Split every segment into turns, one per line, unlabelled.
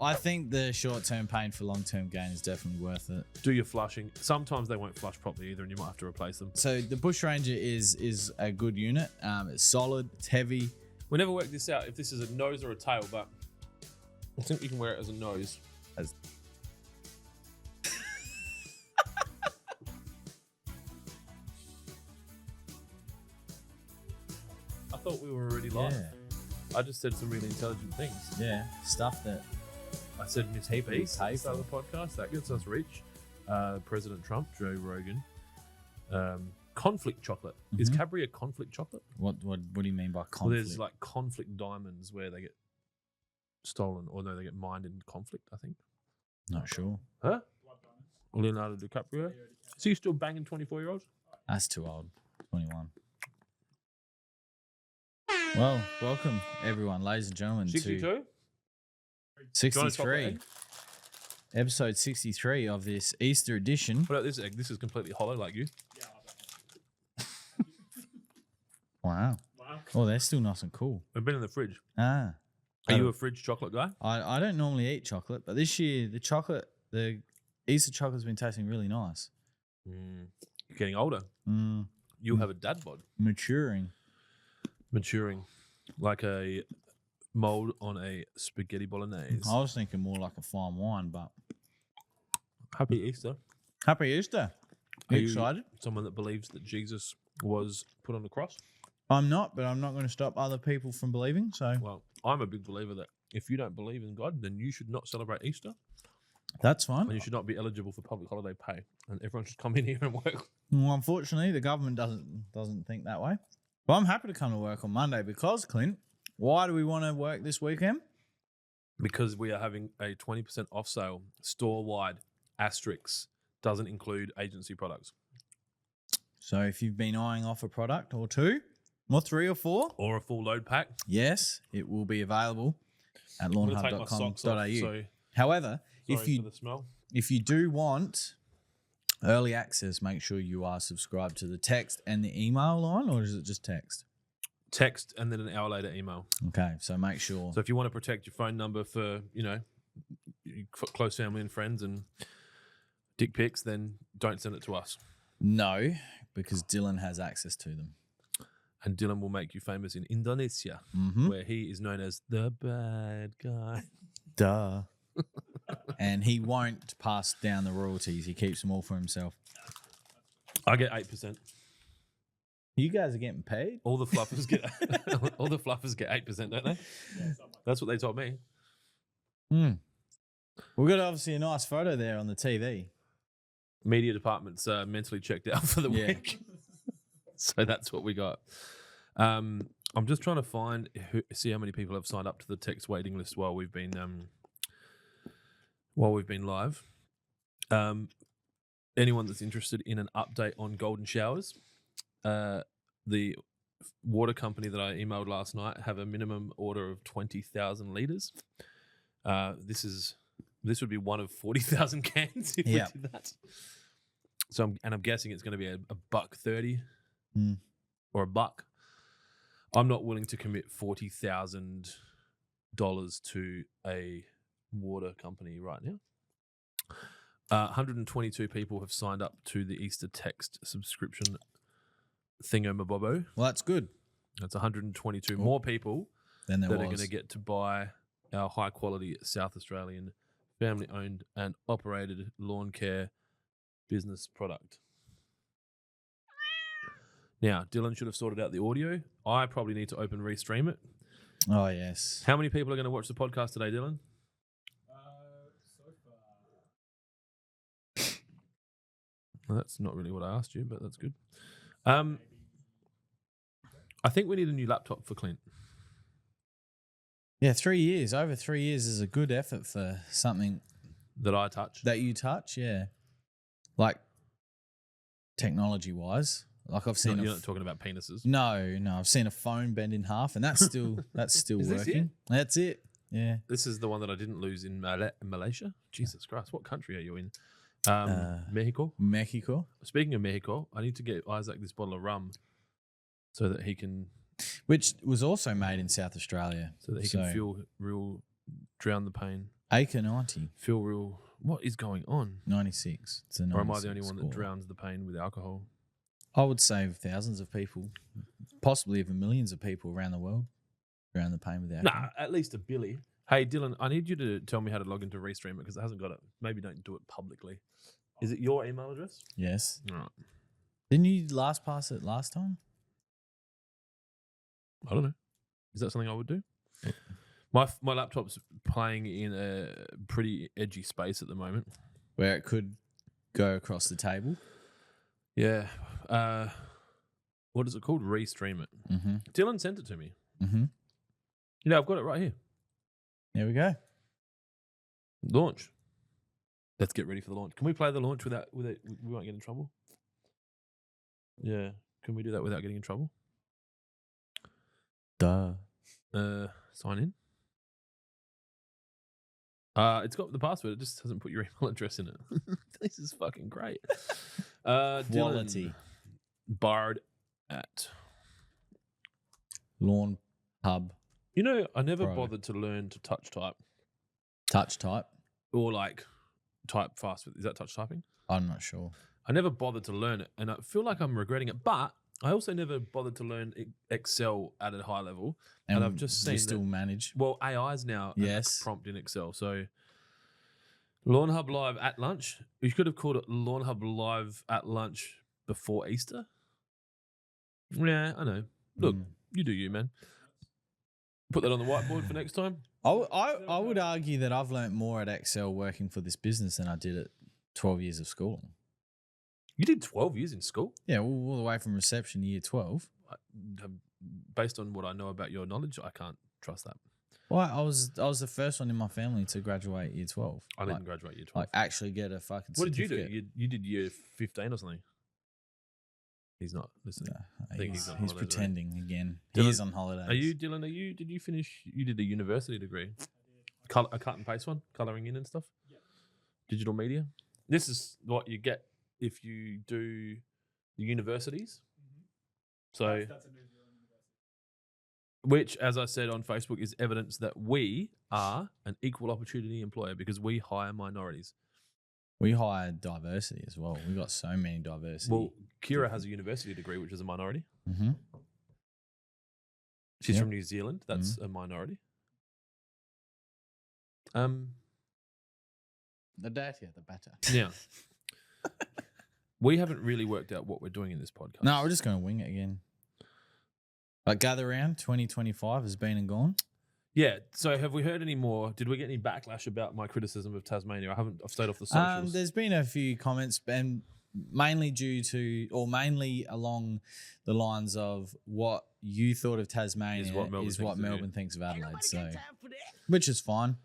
I think the short-term pain for long-term gain is definitely worth it.
Do your flushing. Sometimes they won't flush properly either, and you might have to replace them.
So the Bush Ranger is a good unit. It's solid. It's heavy.
We never worked this out if this is a nose or a tail, but I think you can wear it as a nose. I thought we were already live.
Yeah.
I just said some really intelligent things.
Yeah, stuff that
I said Miss Beast
pay
at the start of the podcast. That gets us reach. President Trump, Joe Rogan. Conflict chocolate. Is Cadbury a conflict chocolate?
What do you mean by conflict?
Well, there's like conflict diamonds where they get stolen, or no, they get mined in conflict, I think.
Not sure.
Huh? Leonardo DiCaprio. Is he still banging 24-year-olds?
That's too old. 21. Well, welcome everyone, ladies and gentlemen,
62?
to 63. Episode 63 of this Easter edition.
What about this egg? This is completely hollow like you.
Wow. Oh, they're still nice and cool.
They've been in the fridge.
Ah.
Are you a fridge chocolate guy?
I don't normally eat chocolate, but this year the Easter chocolate's been tasting really nice.
You're getting older. You'll have a dad bod.
Maturing.
Like a mold on a spaghetti bolognese.
I was thinking more like a fine wine, but
Happy Easter.
Happy Easter. Are you excited?
Someone that believes that Jesus was put on the cross?
I'm not, but I'm not going to stop other people from believing. So,
Well, I'm a big believer that if you don't believe in God, then you should not celebrate Easter.
that's fine.
And you should not be eligible for public holiday pay. And everyone should come in here and work.
Well, unfortunately, the government doesn't think that way. But I'm happy to come to work on Monday because, Clint, why do we want to work this weekend?
Because we are having a 20% off sale, store-wide, asterisk, doesn't include agency products.
So if you've been eyeing off a product or two, or three or four,
Or a full load pack.
yes, it will be available at
I'm going to take my socks off,
lawnhub.com.au.
so
However,
sorry for the smell.
if you do want early access, make sure you are subscribed to the text and the email line, or is it just text?
Text and then an hour later email.
Okay, so make sure.
So if you want to protect your phone number for, your close family and friends and dick pics, then don't send it to us.
No, because Dylan has access to them.
And Dylan will make you famous in Indonesia, where he is known as the bad guy.
Duh. And he won't pass down the royalties. He keeps them all for himself.
I get 8%.
You guys are getting paid?
All the fluffers get 8%, don't they? That's what they told me.
We've got obviously a nice photo there on the TV.
Media department's mentally checked out for the week. So that's what we got. I'm just trying to see how many people have signed up to the text waiting list while we've been live. Anyone that's interested in an update on golden showers, the water company that I emailed last night have a minimum order of 20,000 litres. This would be one of 40,000 cans if we did that. So I'm guessing it's going to be a $1.30 or $1. I'm not willing to commit $40,000 to a water company right now. 122 people have signed up to the Easter text subscription thingamabobbo.
Well, that's good.
That's 122 more people
than
that are going to get to buy our high quality South Australian family owned and operated lawn care business product. Now, Dylan should have sorted out the audio. I probably need to open restream it.
Oh, yes.
How many people are going to watch the podcast today, Dylan?
So far.
Well, that's not really what I asked you, but that's good. I think we need a new laptop for Clint.
Yeah, 3 years. Over 3 years is a good effort for something
That I touch.
that you touch, yeah. Like, technology-wise. Like, I've seen...
You're not talking about penises.
No, I've seen a phone bend in half, and that's still
Is
working.
this it?
That's it. Yeah.
This is the one that I didn't lose in Malaysia. Jesus Christ, what country are you in? Mexico.
Mexico.
Speaking of Mexico, I need to get Isaac this bottle of rum so that he can
Which was also made in South Australia.
can feel drown the pain.
Acre 90,
Feel real. What is going on?
96. It's a 96
Or am I the only one that
score.
drowns the pain with alcohol?
I would save thousands of people, possibly even millions of people around the world, drown the pain with alcohol.
Nah, at least a Billy. Hey, Dylan, I need you to tell me how to log into Restream it because it hasn't got it. Maybe don't do it publicly. Is it your email address?
Yes.
All right.
Didn't you last pass it last time?
I don't know. Is that something I would do? My laptop's playing in a pretty edgy space at the moment.
Where it could go across the table?
Yeah. What is it called? Restream it.
Mm-hmm.
Dylan sent it to me.
Mm-hmm.
You know, I've got it right here.
There we go.
Launch. Let's get ready for the launch. Can we play the launch without we won't get in trouble? Yeah. Can we do that without getting in trouble?
Duh.
Sign in. It's got the password. It just hasn't put your email address in it. This is fucking great.
Quality.
Dylan Bard at
Lawnhub.
You know, I never
Pro.
bothered to learn to touch type
Touch type.
or like type fast. Is that touch typing?
I'm not sure.
I never bothered to learn it, and I feel like I'm regretting it. But I also never bothered to learn Excel at a high level, and I've just
you
seen
still
that,
manage.
well, AI's now a
Yes.
prompt in Excel. So Lawnhub Live at lunch. You could have called it Lawnhub Live at lunch before Easter. Yeah, I know. Look, you do you, man. Put that on the whiteboard for next time.
I would argue that I've learnt more at Excel working for this business than I did at 12 years of schooling.
You did 12 years in school?
Yeah, all the way from reception to year 12.
Based on what I know about your knowledge, I can't trust that.
Well, I was the first one in my family to graduate year 12.
I didn't graduate year 12.
Like actually get a fucking
What did you do?
certificate.
You did year 15 or something? He's not listening.
No,
I think he's on
he's
holidays,
pretending again.
Dylan,
He is on holidays.
Are you, Dylan, did you finish, you did a university degree? A cut and paste one? Colouring in and stuff?
Yep.
Digital media? This is what you get if you do the universities. So,
That's a New Zealand university.
which, as I said on Facebook, is evidence that we are an equal opportunity employer because we hire minorities.
We hired diversity as well. We got so many diversity.
Well, Kira has a university degree, which is a minority.
Mm-hmm.
She's
Yep.
from New Zealand. That's a minority.
The dirtier, the better.
Yeah. We haven't really worked out what we're doing in this podcast.
No, we're just going to wing it again. But gather round 2025 has been and gone.
Yeah. So have we heard any more? Did we get any backlash about my criticism of Tasmania? I've stayed off the socials.
There's been a few comments, and mainly mainly along the lines of what you thought of Tasmania
Is what Melbourne thinks of you.
thinks of Adelaide. So, which is fine.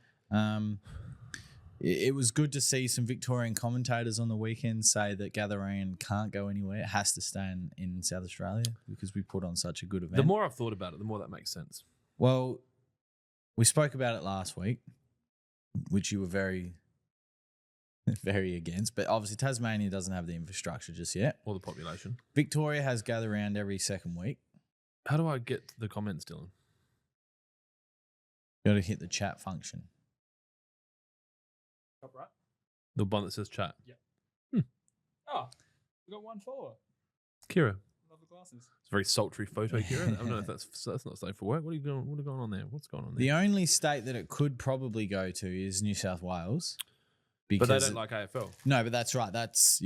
It was good to see some Victorian commentators on the weekend say that Gatherane can't go anywhere. It has to stay in South Australia because we put on such a good event.
The more I've thought about it, the more that makes sense.
Well, we spoke about it last week, which you were very, very against. But obviously Tasmania doesn't have the infrastructure just yet.
Or the population.
Victoria has gather round every second week.
How do I get the comments, Dylan?
You got to hit the chat function.
Top right.
The one that says chat.
Oh, we got one follower.
Kira.
Love the glasses.
It's a very sultry photo, Kira. I don't know if that's not safe for work. What are going on there? What's going on there?
The only state that it could probably go to is New South Wales.
But they don't like AFL.
No, but that's right. That's,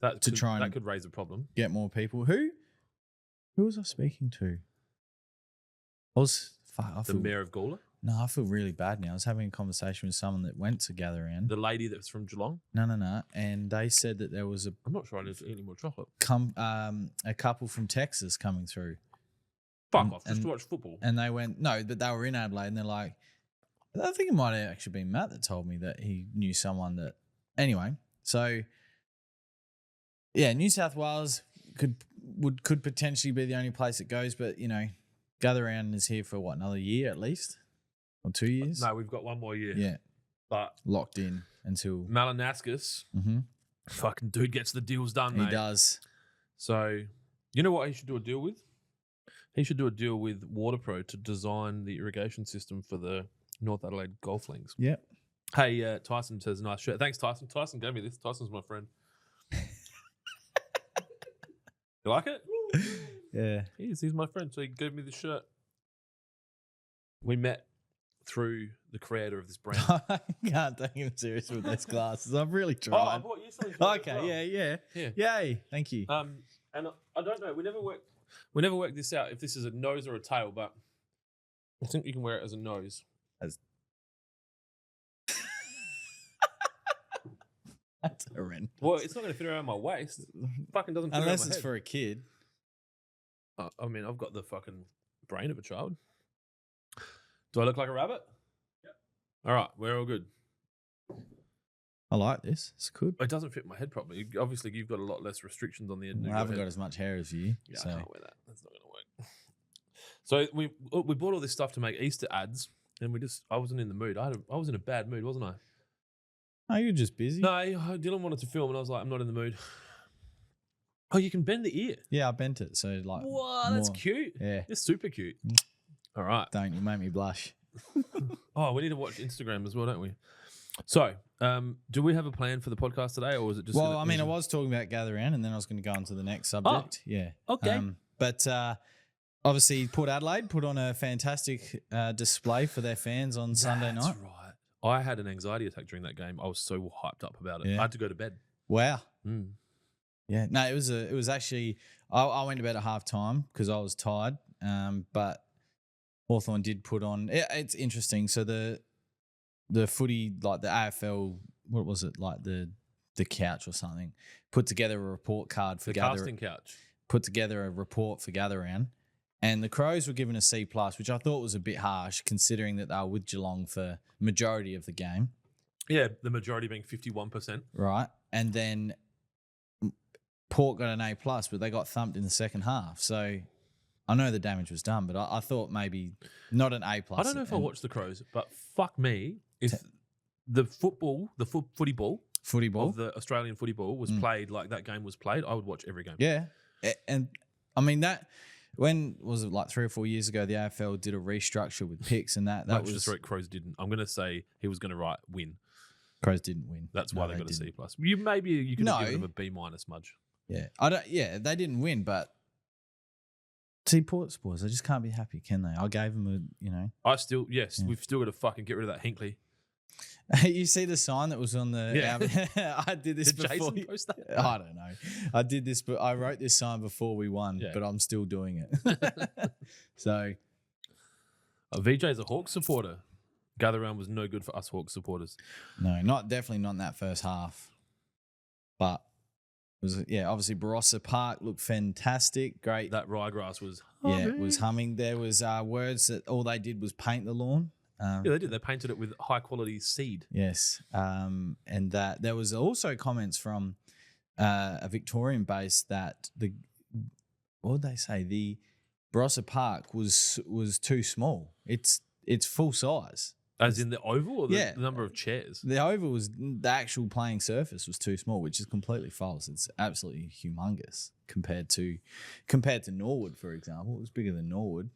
That
To
could,
try and-
that could raise a problem.
get more people. Who was I speaking to? I
The mayor of Gawler,
No, I feel really bad now. I was having a conversation with someone that went to gather round.
the lady that's from Geelong.
No. And they said that there was
I'm not sure I need to eat any more chocolate.
a couple from Texas coming through.
Fuck off, just to watch football.
And they went, no, but they were in Adelaide and they're like, I think it might have actually been Matt that told me that he knew someone that, anyway. So, yeah, New South Wales could potentially be the only place it goes, but, gather round is here for what, another year at least? Or 2 years?
No, we've got one more year.
Yeah,
But
locked in until
Malinascus, fucking dude gets the deals done,
he
mate.
does.
So, you know what he should do a deal with? He should do a deal with WaterPro to design the irrigation system for the North Adelaide golf links.
Yep.
Hey, Tyson says nice shirt. Thanks, Tyson. Tyson gave me this. Tyson's my friend. You like it?
Yeah.
He's my friend, so he gave me this shirt. We met through the creator of this brand.
I can't take him serious with those glasses. I've really
Oh, I
tried.
bought you something. For it as well.
Okay, yeah. Yay, thank you.
And I don't know. We never worked this out if this is a nose or a tail, but I think you can wear it as a nose.
That's horrendous.
Well, it's not going to fit around my waist. Fucking doesn't fit
Unless
around my
it's
head.
for a kid.
I mean, I've got the fucking brain of a child. Do I look like a rabbit?
Yep.
All right, we're all good.
I like this. It's good.
It doesn't fit my head properly. Obviously, you've got a lot less restrictions on the end.
I haven't got as much hair as you.
Yeah,
so.
I can't wear that. That's not going to work. So we bought all this stuff to make Easter ads, and I wasn't in the mood. I was in a bad mood, wasn't I?
Oh, you're just busy?
No, Dylan wanted to film, and I was like, I'm not in the mood. Oh, you can bend the ear.
Yeah, I bent it. So, like.
Wow, that's cute.
Yeah.
It's super cute. All right.
Don't you make me blush.
Oh, we need to watch Instagram as well, don't we? So, do we have a plan for the podcast today, or was it just?
Well, I mean, I was talking about gather round, and then I was going to go on to the next subject. Yeah.
Okay.
But obviously, Port Adelaide put on a fantastic display for their fans on Sunday night.
That's right. I had an anxiety attack during that game. I was so hyped up about it.
Yeah.
I had to go to bed.
Wow.
Mm.
Yeah. No, it was actually. I went to bed at half time because I was tired. But Hawthorn did put on. It's interesting. So the footy, like the AFL, what was it, like the couch or something, put together a report card for
The casting couch.
Put together a report for gather round, and the Crows were given a C+, which I thought was a bit harsh considering that they were with Geelong for majority of the game.
Yeah, the majority being 51%.
Right, and then Port got an A+, but they got thumped in the second half. So I know the damage was done, but I thought maybe not an A+.
I don't know if I watched the Crows, but fuck me if the footy ball
ball
of the Australian footy ball was played like that game was played, I would watch every game.
Yeah, and I mean that. When was it, like 3 or 4 years ago? The AFL did a restructure with picks, and that
Much
was
just right. Crows didn't. I'm going to say he was going to write win.
Crows didn't win.
That's
No,
why they got a
didn't.
C+. You could have given
No.
them a B- Mudge.
Yeah, I don't. Yeah, they didn't win, but see, Port Sports, they just can't be happy, can they? I gave them
I still we've still got to fucking get rid of that Hinkley.
You see the sign that was on the.
Yeah.
I did this
Did
before.
Jason post that?
I don't know. I did this, but I wrote this sign before we won,
Yeah.
but I'm still doing it. So
VJ's a Hawks supporter. Gather round was no good for us Hawks supporters.
no, definitely not in that first half. But it was obviously Barossa Park looked fantastic, great.
That ryegrass was
It was humming. There was words that all they did was paint the lawn.
yeah, they did. They painted it with high quality seed.
Yes, and that there was also comments from a Victorian base that what did they say? The Barossa Park was too small. It's full size.
As in the oval or the
Yeah.
number of chairs?
The oval was the actual playing surface was too small, which is completely false. It's absolutely humongous compared to Norwood, for example. It was bigger than Norwood.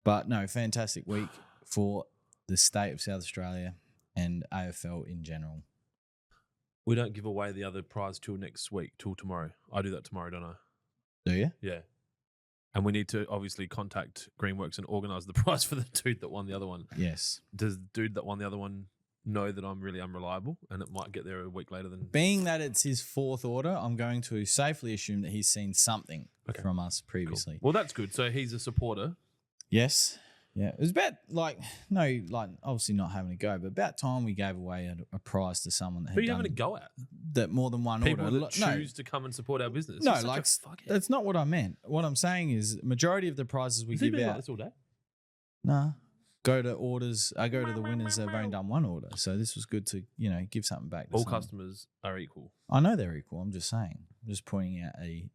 But no, fantastic week for the state of South Australia and AFL in general.
We don't give away the other prize till next week, till tomorrow. I do that tomorrow, don't I?
Do you?
Yeah. And we need to obviously contact Greenworks and organise the prize for the dude that won the other one.
Yes.
Does the dude that won the other one know that I'm really unreliable and it might get there a week later than...
Being that it's his fourth order, I'm going to safely assume that he's seen something from us previously.
Cool. Well, that's good. So he's a supporter.
Yes. Yeah. It was about obviously not having a go, but about time we gave away a prize to someone that
Who are
had
you
done
having a go at?
that more than one
People
order.
that choose to come and support our business.
No,
You're such a
like
fuckhead.
that's not what I meant. What I'm saying is majority of the prizes we
Has he
give
been
out.
like this all day?
Nah. Go to orders. I go to the winners that have only done one order. So this was good to, give something back. To
All
someone.
customers are equal.
I know they're equal. I'm just saying. I'm just pointing out a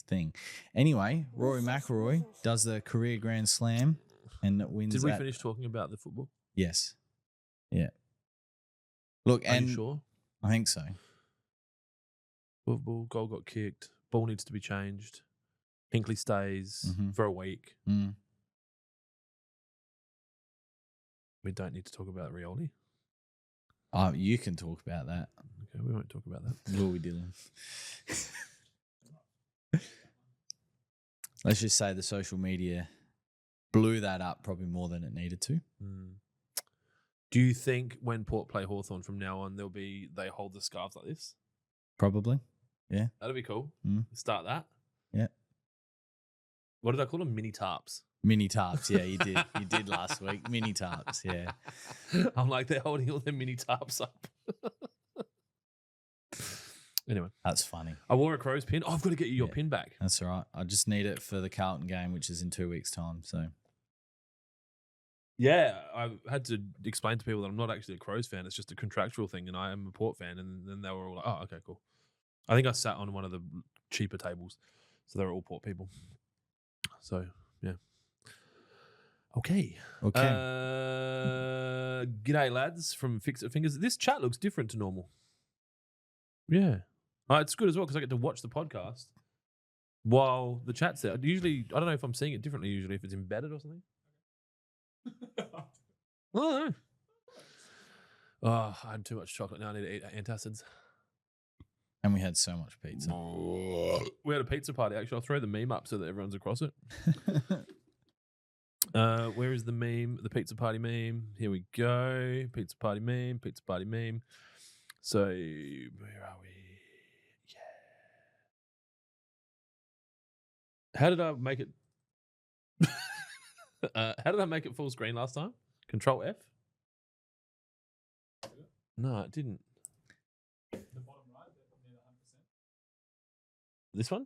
thing. Anyway, Rory McIlroy does the career Grand Slam and wins.
Did we finish talking about the football?
Yes. Yeah. Look,
Are
and
you sure?
I think so.
Football, goal got kicked. Ball needs to be changed. Hinkley stays for a week.
Mm.
We don't need to talk about Rioli.
You can talk about that.
Okay, we won't talk about that.
Will we, Dylan? Let's just say the social media blew that up probably more than it needed to.
Do you think when Port play Hawthorn from now on, they hold the scarves like this?
Probably. Yeah.
That'd be cool.
Mm.
Start that.
Yeah.
What did I call them? Mini tarps.
Mini tarps. Yeah, you did. You did last week. Mini tarps. Yeah.
I'm like, they're holding all their mini tarps up. Anyway.
That's funny.
I wore a Crows pin. Oh, I've got to get you your pin back.
That's all right. I just need it for the Carlton game, which is in 2 weeks' time. So.
Yeah, I've had to explain to people that I'm not actually a Crows fan. It's just a contractual thing, and I am a Port fan. And then they were all like, oh, okay, cool. I think I sat on one of the cheaper tables, so they were all Port people. So, yeah. Okay. G'day, lads, from Fix It Fingers. This chat looks different to normal. Yeah. It's good as well because I get to watch the podcast while the chat's there. Usually, I don't know if I'm seeing it differently, usually, if it's embedded or something. I don't know. Oh, I had too much chocolate. Now I need to eat antacids.
And we had so much pizza.
We had a pizza party, actually. I'll throw the meme up so that everyone's across it. Where is the meme? The pizza party meme. Here we go. Pizza party meme. Pizza party meme. So, where are we? Yeah. How did I make it? How did I make it full screen last time? Control F? No, it didn't.
The bottom right, near 100%.
This one?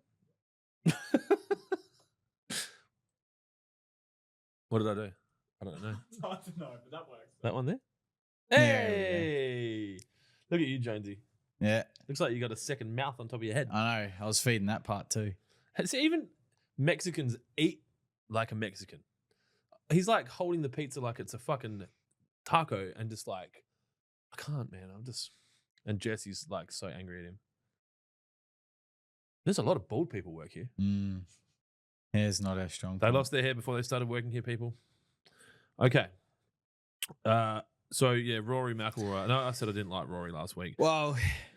What did I do? I don't know.
It's hard to know, but that works.
That one there?
There we go.
Hey! Look at you, Jonesy.
Yeah.
Looks like you got a second mouth on top of your head.
I know. I was feeding that part too.
See, even Mexicans eat like a Mexican. He's like holding the pizza like it's a fucking taco and just like, I can't, man. And Jesse's like so angry at him. There's a lot of bald people work here.
Hair's not our strong
They
point.
lost their hair before they started working here, people. Okay. So, yeah, Rory McIlroy. No, I said I didn't like Rory last week.
Well,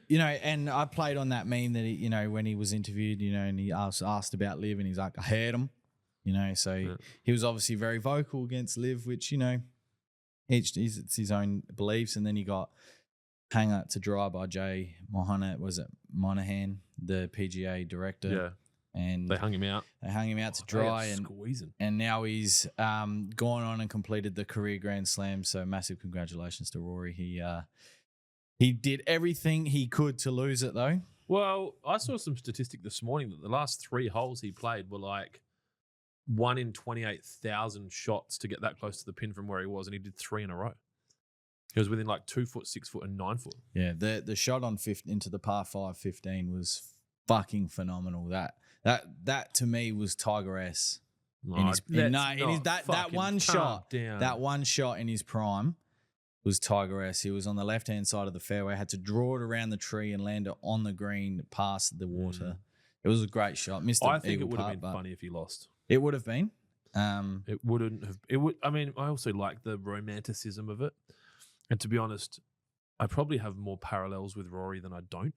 and I played on that meme that, when he was interviewed, and he asked about Liv and he's like, I heard him, so he was obviously very vocal against Liv, which, it's his own beliefs. And then he got hung out to dry by Jay Monahan, the PGA director.
Yeah.
And
they hung him out.
To dry, and
squeezing.
And now he's gone on and completed the career Grand Slam. So massive congratulations to Rory. He did everything he could to lose it, though.
Well, I saw some statistic this morning that the last 3 holes he played were like 1 in 28,000 shots to get that close to the pin from where he was, and he did 3 in a row. He was within like 2 foot, 6 foot, and 9 foot.
Yeah, the shot on into the par 5 15 was fucking phenomenal. That to me was Tiger-esque. That one shot in his prime was Tiger-esque. He was on the left-hand side of the fairway, had to draw it around the tree and land it on the green past the water. It was a great shot.
I think it would have been funny if he lost.
It would have been.
It wouldn't have. It would. I mean, I also like the romanticism of it. And to be honest, I probably have more parallels with Rory than I don't.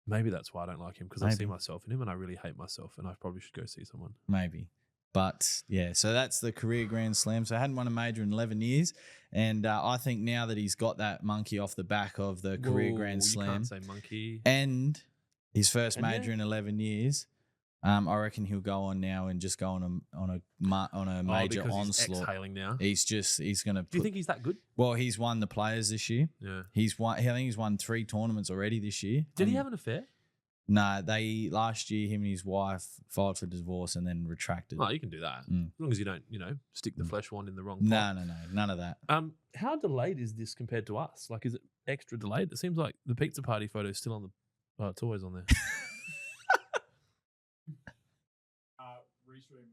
Maybe that's why I don't like him, because I see myself in him and I really hate myself, and I probably should go see someone.
Maybe. But, yeah, so that's the career Grand Slam. So I hadn't won a major in 11 years. And I think now that he's got that monkey off the back of the career Grand Slam.
You can't say monkey.
And his first major in 11 years, I reckon he'll go on now and just go on a major onslaught.
He's exhaling now.
He's going to.
Do you think he's that good?
Well, he's won the Players this year.
Yeah.
I think he's won 3 tournaments already this year.
Did he have an affair?
No, last year him and his wife filed for divorce and then retracted.
Oh, you can do that as long as you don't, stick the flesh wand in the wrong pot.
No, none of that.
How delayed is this compared to us? Like, is it extra delayed? It seems like the pizza party photo is still on the. Oh, it's always on there.
Restream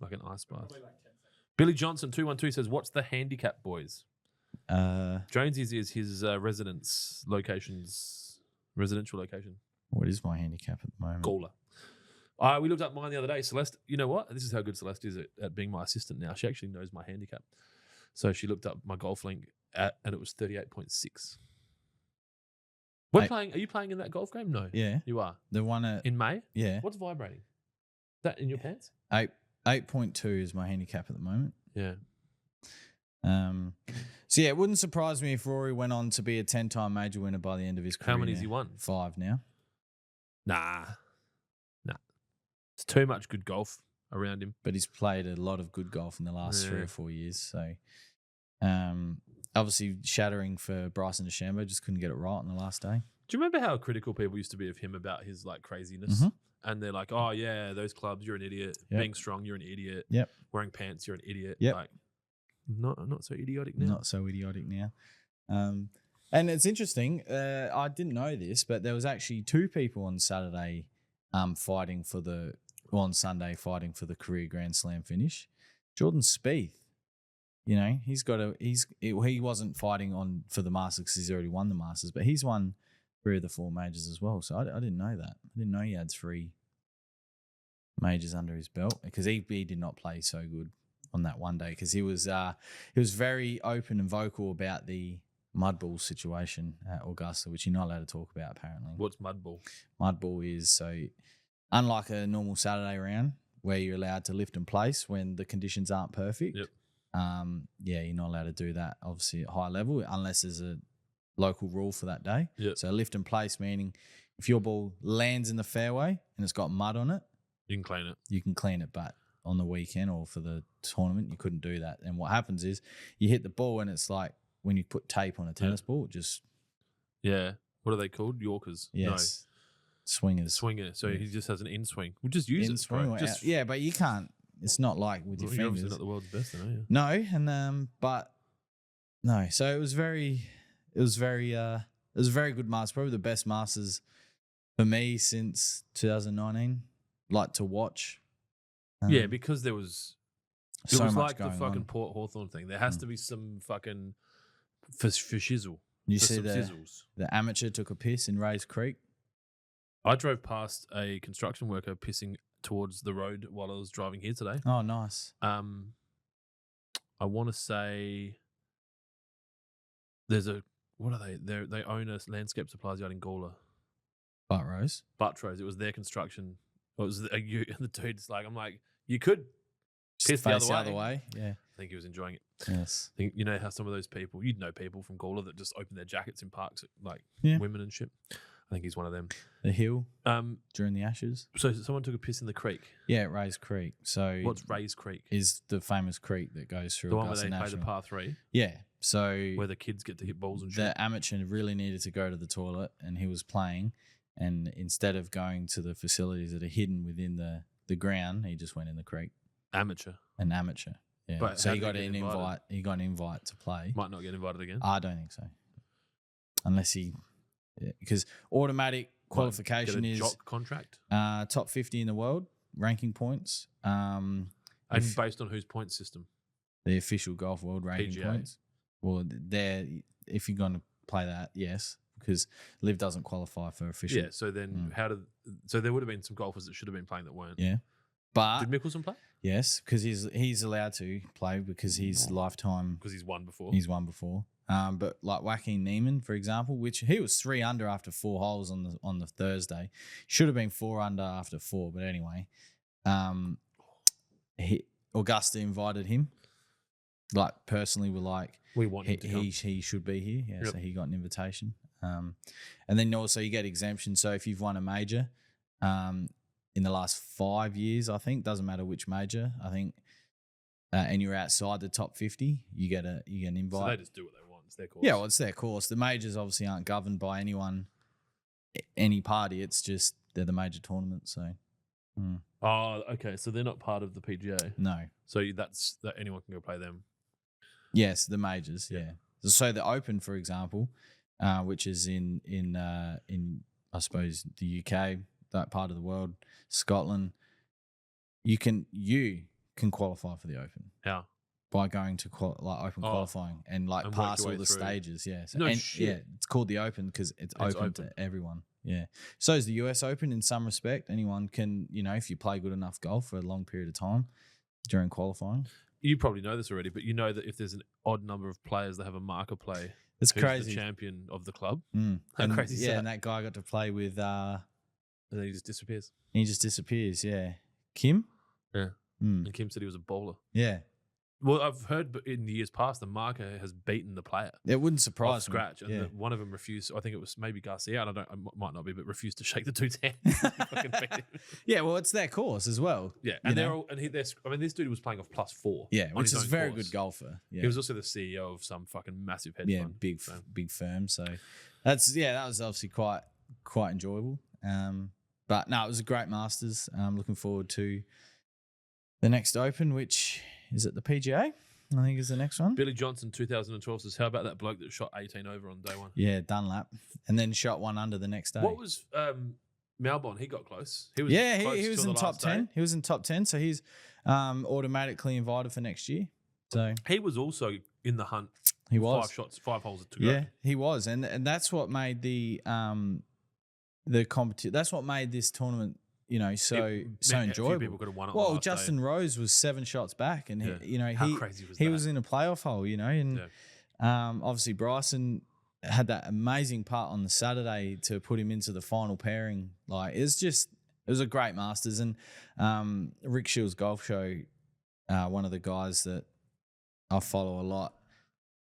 like an ice bath. Billy Johnson 212 says, "What's the handicap, boys?" Jonesy's is his residential location.
What is my handicap at the moment?
Gawler. We looked up mine the other day. Celeste, you know what? This is how good Celeste is at being my assistant now. She actually knows my handicap. So she looked up my golf link and it was 38.6. We're playing. Are you playing in that golf game? No.
Yeah.
You are.
The one
in May?
Yeah.
What's vibrating? Is that in your pants?
8.2 is my handicap at the moment.
Yeah.
So yeah, it wouldn't surprise me if Rory went on to be a 10-time major winner by the end of his career.
How many has he won?
5 now.
Nah. It's too much good golf around him.
But he's played a lot of good golf in the last 3 or 4 years. So obviously shattering for Bryson DeChambeau, just couldn't get it right on the last day.
Do you remember how critical people used to be of him about his like craziness?
Mm-hmm.
And they're like, oh yeah, those clubs, you're an idiot.
Yep.
Being strong, you're an idiot.
Yep.
Wearing pants, you're an idiot.
Yep.
Like, not so idiotic now.
Not so idiotic now. And it's interesting. I didn't know this, but there was actually 2 people on Saturday on Sunday fighting for the career Grand Slam finish. Jordan Spieth, you know, he wasn't fighting for the Masters because he's already won the Masters, but he's won 3 of the 4 majors as well. So I didn't know that. I didn't know he had 3 majors under his belt because he did not play so good on that one day because he was very open and vocal about the mud ball situation at Augusta, which you're not allowed to talk about apparently.
What's mud ball?
Mud ball is, so unlike a normal Saturday round where you're allowed to lift and place when the conditions aren't perfect.
Yep.
You're not allowed to do that obviously at high level unless there's a local rule for that day.
Yep.
So lift and place meaning if your ball lands in the fairway and it's got mud on it,
you can clean it.
You can clean it, but on the weekend or for the tournament, you couldn't do that. And what happens is you hit the ball and it's like when you put tape on a tennis ball, it just...
Yeah. What are they called? Yorkers?
Yes. No. Swingers.
Swinger. So he just has an in-swing. We'll just use it, bro.
Yeah, but you can't... It's not like with your fingers.
You're obviously not the world's best, then, are you?
No, and but... No, so it was a very good Masters. Probably the best Masters for me since 2019. Like to watch.
Yeah, because there was... It
so
was
much
like the
going
fucking
on.
Port Hawthorn thing. There has to be some fucking... For shizzle.
You
for
see
some sizzles.
The amateur took a piss in Rays Creek.
I drove past a construction worker pissing towards the road while I was driving here today.
Oh, nice.
I want to say there's a... What are they? They own a landscape supplies yard in Gawler.
Buttrose.
It was their construction. It was the dude's like, I'm like, you could
Just
piss the
face
other way.
Yeah.
I think he was enjoying it.
Yes.
I think, you know how some of those people, you'd know people from Gawler that just open their jackets in parks, like women and shit. I think he's one of them.
The hill during the Ashes.
So someone took a piss in the creek.
Yeah, at Rays Creek. So
what's Rays Creek?
Is the famous creek that goes through
the one where
Augusta
they
National.
play the par 3.
Yeah. So
where the kids get to hit balls and shit.
The amateur really needed to go to the toilet, and he was playing. And instead of going to the facilities that are hidden within the ground, he just went in the creek.
Amateur.
An amateur. Yeah.
But
so he got an invite. He got an invite to play.
Might not get invited again.
I don't think so, unless because automatic qualification
get a
is
jock contract.
Top 50 in the world ranking points.
And based on whose point system?
The official golf world ranking
PGA.
Points. Well, if you're going to play that, yes, because Liv doesn't qualify for official.
Yeah. So then, so there would have been some golfers that should have been playing that weren't.
Yeah, but
did Mickelson play?
Yes, because he's allowed to play because he's lifetime.
Because he's won before.
He's won before. But like Joaquin Neiman, for example, which he was 3 under after 4 holes on the Thursday, should have been 4 under after 4. But anyway, Augusta invited him. Like personally, we're like,
we want him to come.
He should be here. Yeah,
Yep.
So he got an invitation. And then also you get exemption. So if you've won a major, in the last 5 years, I think, doesn't matter which major, I think, and you're outside the top 50, you get an invite.
So they just do what they want. It's their course.
Yeah, well, it's their course. The majors obviously aren't governed by any party. It's just they're the major tournament. So,
Oh, okay. So they're not part of the PGA.
no.
So that's that anyone can go play them.
Yes, the majors. Yeah. So the Open, for example, which is in I suppose the UK, that part of the world, Scotland, you can qualify for the Open.
How?
By going to open qualifying and
and
pass
work your
all
way
the
through.
stages. Yeah. So,
No shit.
Yeah, it's called the Open because it's open to everyone. Yeah. So is the US Open in some respect. Anyone can, if you play good enough golf for a long period of time during qualifying.
You probably know this already, but you know that if there's an odd number of players that have a marker play,
it's
who's
crazy.
the champion of the club.
How
crazy is that?
And that guy got to play with
and then he just disappears.
He just disappears, yeah. Kim?
Yeah. And Kim said he was a bowler.
Yeah.
Well, I've heard in the years past the marker has beaten the player.
It wouldn't surprise
off scratch,
me.
and one of them refused. I think it was maybe Garcia. I might not be, but refused to shake the dude's hand. Fucking beat him.
Yeah, well, it's their course as well.
Yeah, and they're all. And this dude was playing off +4.
Yeah, which is a very
course.
good golfer. Yeah.
He was also the CEO of some fucking massive hedge fund.
Big firm. So that was obviously quite enjoyable. But no, it was a great Masters. I'm looking forward to the next Open, which is at the PGA. I think is the next one.
Billy Johnson, 2012 says, "How about that bloke that shot 18 over on day one?"
Yeah, Dunlap, and then shot one under the next day.
What was Malbon? He got close. He was
he was in top 10. He was in top 10, so he's automatically invited for next year. So
he was also in the hunt.
He was
5 shots, 5 holes to go.
Yeah, he was, and that's what made the competition. That's what made this tournament. So enjoyable.
A few people could have won it.
Well, Justin Rose was 7 shots back, and
how crazy was
he
that?
was in a playoff hole, and obviously Bryson had that amazing putt on the Saturday to put him into the final pairing. Like it was a great Masters, and Rick Shields Golf Show, one of the guys that I follow a lot.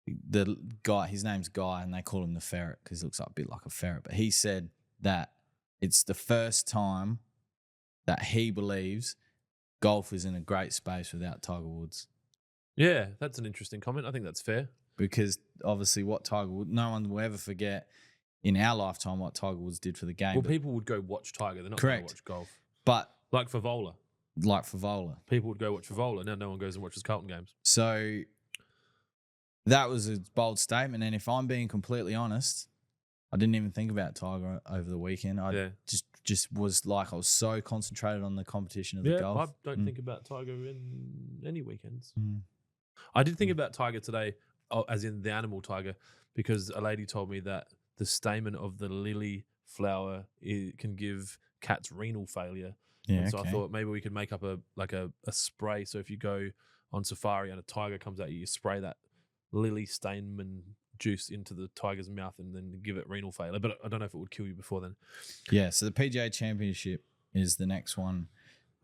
The guy, his name's Guy, and they call him the Ferret because he looks like a bit like a ferret. But he said that it's the first time that he believes golf is in a great space without Tiger Woods.
Yeah, that's an interesting comment. I think that's fair.
Because obviously no one will ever forget in our lifetime what Tiger Woods did for the game.
Well, people would go watch Tiger. They're not going to watch golf.
But
like Favola. People would go watch Favola. Now no one goes and watches Carlton games.
So that was a bold statement. And if I'm being completely honest, I didn't even think about Tiger over the weekend. I just was like, I was so concentrated on the competition of the golf.
I don't think about Tiger in any weekends. I did think about Tiger today, as in the animal tiger, because a lady told me that the stamen of the lily flower can give cats renal failure. Yeah, and so I thought maybe we could make up a spray. So if you go on safari and a tiger comes at you, you spray that lily stamen juice into the tiger's mouth and then give it renal failure. But I don't know if it would kill you before then.
Yeah, so the PGA Championship is the next one.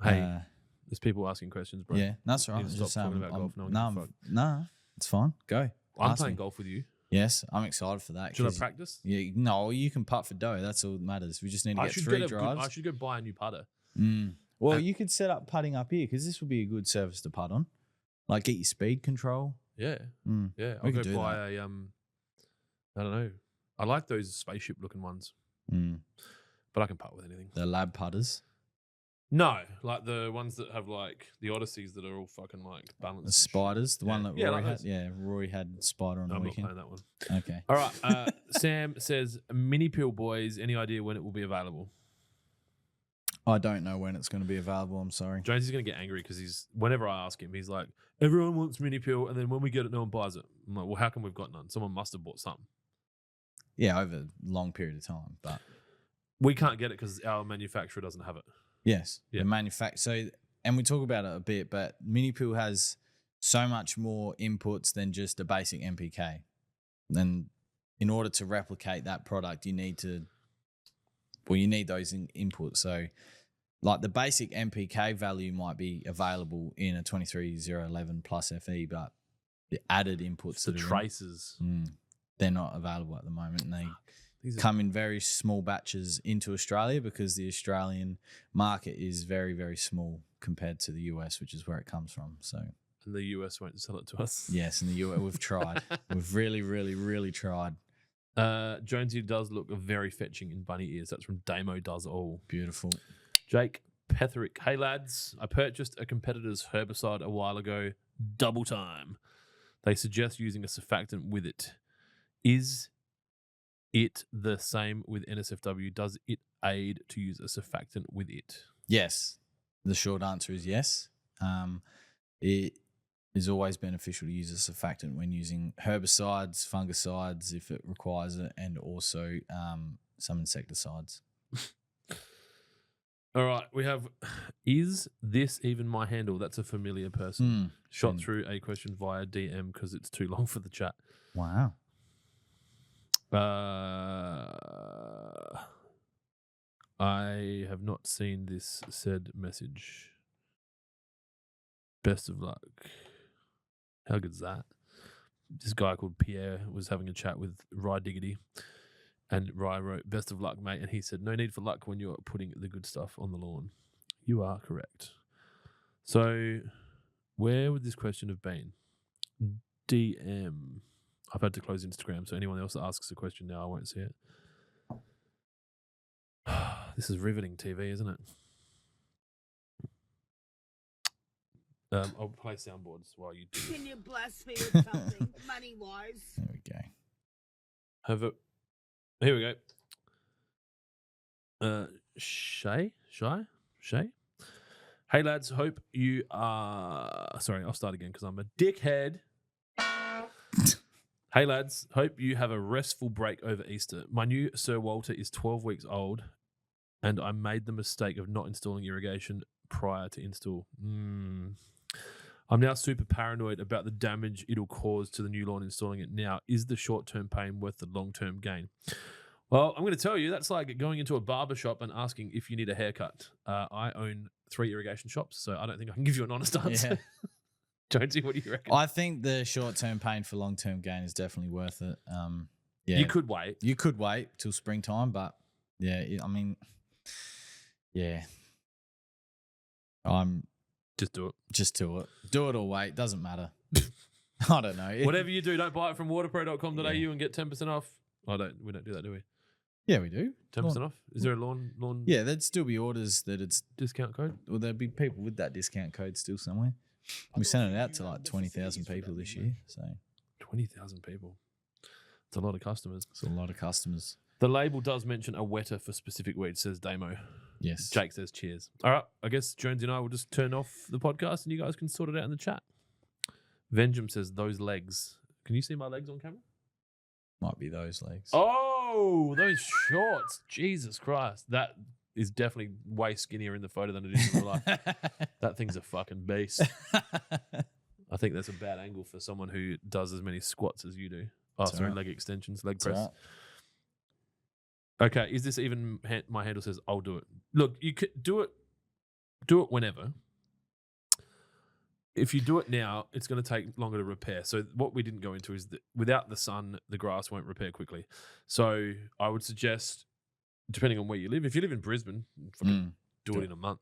Hey, there's people asking questions, bro.
Yeah, that's right.
Stop talking about golf.
No, it's fine. Go.
I'm playing golf with you.
Yes, I'm excited for that.
Should I practice?
Yeah, no, you can putt for dough. That's all that matters. We just need to get 3 drives.
I should go buy a new putter.
Well, you could set up putting up here because this would be a good surface to putt on. Like get your speed control.
Yeah. Yeah. I'll go buy a I don't know. I like those spaceship looking ones. But I can putt with anything.
The lab putters?
No, like the ones that have like the Odysseys that are all fucking like balanced.
The spiders? The one that Rory had?
Those.
Yeah, Rory had spider on the weekend.
I'm not playing that one.
Okay.
All right. Sam says, Mini Peel Boys, any idea when it will be available?
I don't know when it's going to be available. I'm sorry.
Jonesy's going to get angry because whenever I ask him, he's like, everyone wants Mini Peel, and then when we get it, no one buys it. I'm like, well, how come we've got none? Someone must have bought something.
Yeah, over a long period of time, but
we can't get it because our manufacturer doesn't have it.
Yes, the manufacturer. So, and we talk about it a bit, but Mini Peel has so much more inputs than just a basic MPK. And in order to replicate that product, you need those inputs. So, like the basic MPK value might be available in a 23011 plus FE, but the added inputs,
the traces,
they're not available at the moment, and they come in very small batches into Australia because the Australian market is very, very small compared to the US, which is where it comes from. So,
and the US won't sell it to us.
Yes, in the US we've tried. We've really, really, really tried.
Jonesy does look very fetching in bunny ears. That's from Damo Does All.
Beautiful.
Jake Petherick. Hey lads, I purchased a competitor's herbicide a while ago. Double time. They suggest using a surfactant with it. Is it the same with NSFW? Does it aid to use a surfactant with it?
Yes. The short answer is yes. It is always beneficial to use a surfactant when using herbicides, fungicides, if it requires it, and also some insecticides.
All right, we have, is this even my handle? That's a familiar person. Shot through a question via DM because it's too long for the chat.
Wow.
I have not seen this said message. Best of luck. How good's that? This guy called Pierre was having a chat with Rye Diggity, and Rye wrote, "Best of luck, mate." And he said, "No need for luck when you're putting the good stuff on the lawn." You are correct. So, where would this question have been? DM. I've had to close Instagram, so anyone else that asks a question now, I won't see it. This is riveting TV, isn't it? I'll play soundboards while you do it.
Can you bless me with something, money-wise?
There we go.
Have it. Here we go. Shay. Hey lads, hope you are. Sorry, I'll start again because I'm a dickhead. Hey lads, hope you have a restful break over Easter. My new Sir Walter is 12 weeks old, and I made the mistake of not installing irrigation prior to install. I'm now super paranoid about the damage it'll cause to the new lawn installing it now. Is the short-term pain worth the long-term gain? Well, I'm going to tell you, that's like going into a barber shop and asking if you need a haircut. I own 3 irrigation shops, so I don't think I can give you an honest answer.
Yeah.
Jonesy, what do you reckon?
I think the short-term pain for long-term gain is definitely worth it. Yeah,
You could wait.
You could wait till springtime, but yeah, I mean, yeah.
Just do it.
Just do it. Do it or wait. Doesn't matter. I don't know.
Whatever you do, don't buy it from waterpro.com.au and get 10% off. We don't do that, do we?
Yeah, we do.
10% off? Is there a lawn
Yeah, there'd still be orders that it's
discount code?
well, there'd be people with that discount code still somewhere. We sent it out to like 20,000 people this year, so
20,000 people. It's a lot of customers.
it's a lot of customers.
The label does mention a wetter for specific weeds, says Damo.
Yes.
Jake says cheers. All right, I guess Jonesy and I will just turn off the podcast and you guys can sort it out in the chat. Venjum says those legs. Can you see my legs on camera?
Might be those legs.
Oh, those shorts. Jesus Christ. That is definitely way skinnier in the photo than it is in real life. That thing's a fucking beast. I think that's a bad angle for someone who does as many squats as you do. Oh,
That's
sorry,
all right.
leg extensions, leg
It's
press.
all
Okay, is this even my handle says I'll do it. Look, you could do it whenever. If you do it now, it's going to take longer to repair. So what we didn't go into is that without the sun, the grass won't repair quickly. So I would suggest, depending on where you live, if you live in Brisbane, do it in a month.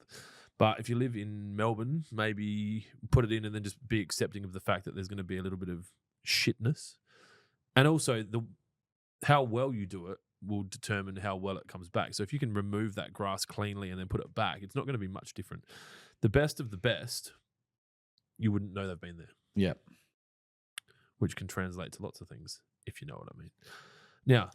But if you live in Melbourne, maybe put it in and then just be accepting of the fact that there's going to be a little bit of shitness. And also how well you do it will determine how well it comes back. So if you can remove that grass cleanly and then put it back, it's not going to be much different. The best of the best, you wouldn't know they've been there.
Yep.
Which can translate to lots of things, if you know what I mean. Now,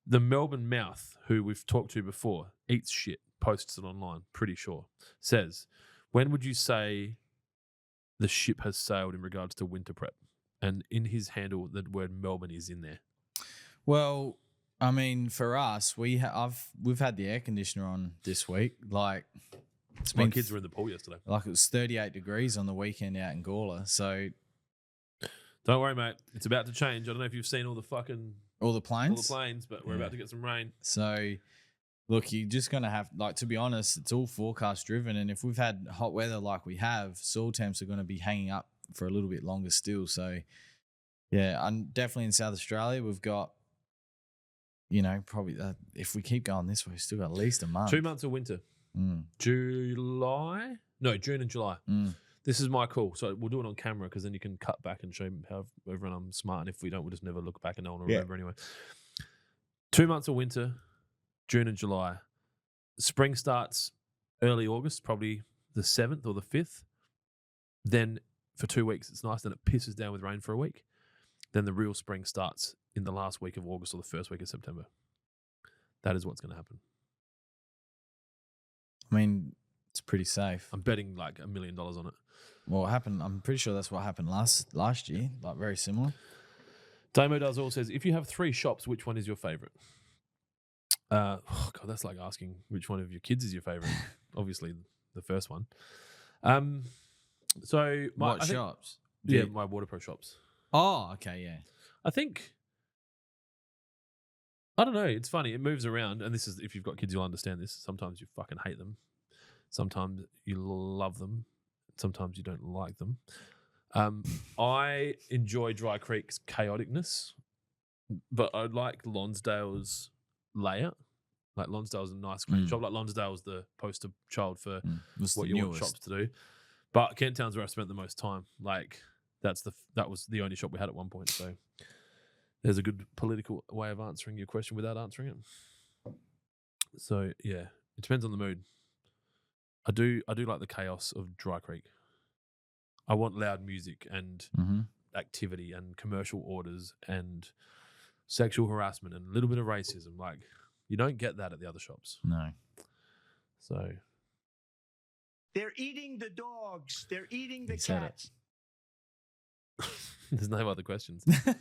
the Melbourne Mouth, who we've talked to before, eats shit, posts it online, pretty sure, says, when would you say the ship has sailed in regards to winter prep? And in his handle, the word Melbourne is in there.
Well, I mean, for us, we've had the air conditioner on this week. Like, it's
My
been
kids were in the pool yesterday.
like it was 38 degrees on the weekend out in Gawler. So
Don't worry, mate. It's about to change. I don't know if you've seen all the planes, but we're about to get some rain.
So, look, you're just going to have, like, to be honest, it's all forecast driven. And if we've had hot weather like we have, soil temps are going to be hanging up for a little bit longer still. So, yeah, definitely in South Australia, we've got, probably if we keep going this way, we've still got at least a month.
2 months of winter. June and July. This is my call. So we'll do it on camera because then you can cut back and show how everyone I'm smart. And if we don't, we'll just never look back and no one will remember anyway. 2 months of winter, June and July. Spring starts early August, probably the 7th or the 5th. Then for 2 weeks, it's nice. Then it pisses down with rain for a week. Then the real spring starts in the last week of August or the first week of September. That is what's going to happen.
I mean, it's pretty safe.
I'm betting like $1 million on it.
Well, it happened. I'm pretty sure that's what happened last year, like very similar.
Damo Does All says, if you have 3 shops, which one is your favourite? Oh God, that's like asking which one of your kids is your favorite. Obviously, the first one. So
What shops?
Yeah, my Water Pro shops.
Oh, okay, yeah.
I think. I don't know. It's funny. It moves around, and this is if you've got kids, you'll understand this. Sometimes you fucking hate them. Sometimes you love them. Sometimes you don't like them. I enjoy Dry Creek's chaoticness, but I like Lonsdale's layout. Like Lonsdale's a nice clean shop. Like Lonsdale's the poster child for what you want shops to do. But Kent Town's where I spent the most time. Like that was the only shop we had at one point. So there's a good political way of answering your question without answering it. So yeah, it depends on the mood. I do like the chaos of Dry Creek. I want loud music and activity and commercial orders and sexual harassment and a little bit of racism. Like you don't get that at the other shops.
No.
So
they're eating the dogs. They're eating the
said
cats.
there's no other questions. That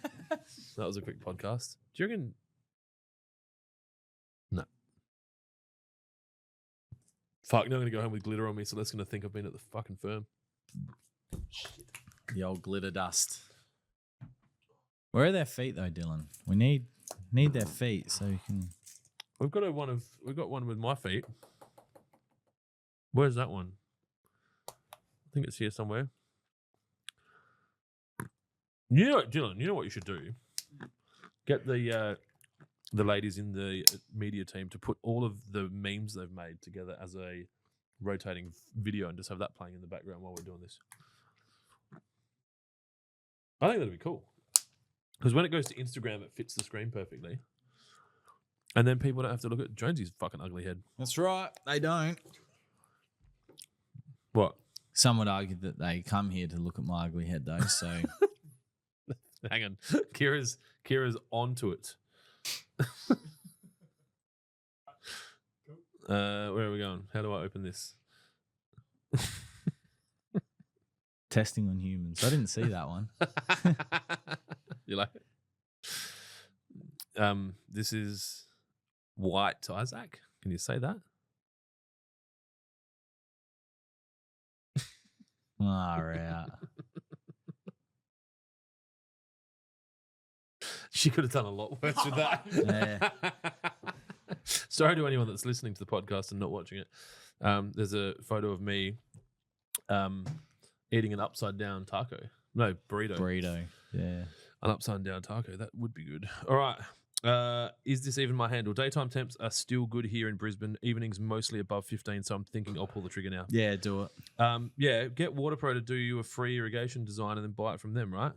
was a quick podcast. Do you reckon? No. Fuck, now I'm going to go home with glitter on me, so that's going to think I've been at the fucking firm.
The old glitter dust. Where are their feet though, Dylan? We need their feet so you can.
We've got one with my feet. Where's that one? I think it's here somewhere. You know, Dylan. You know what you should do? Get the ladies in the media team to put all of the memes they've made together as a rotating video and just have that playing in the background while we're doing this. I think that'd be cool. Because when it goes to Instagram, it fits the screen perfectly. And then people don't have to look at Jonesy's fucking ugly head.
That's right. They don't.
What?
Some would argue that they come here to look at my ugly head though, so.
Hang on. Kira's onto it. Where are we going? How do I open this?
Testing on humans. I didn't see that one.
You like it? This is White Isaac. Can you say that?
Right.
She could have done a lot worse with that.
Yeah.
Sorry to anyone that's listening to the podcast and not watching it. There's a photo of me eating an upside down taco. No, burrito.
Burrito. Yeah.
An upside down taco. That would be good. All right. Is this even my handle? Daytime temps are still good here in Brisbane. Evenings mostly above 15, so I'm thinking I'll pull the trigger now.
Yeah, do it.
Yeah, get Water Pro to do you a free irrigation design and then buy it from them, right?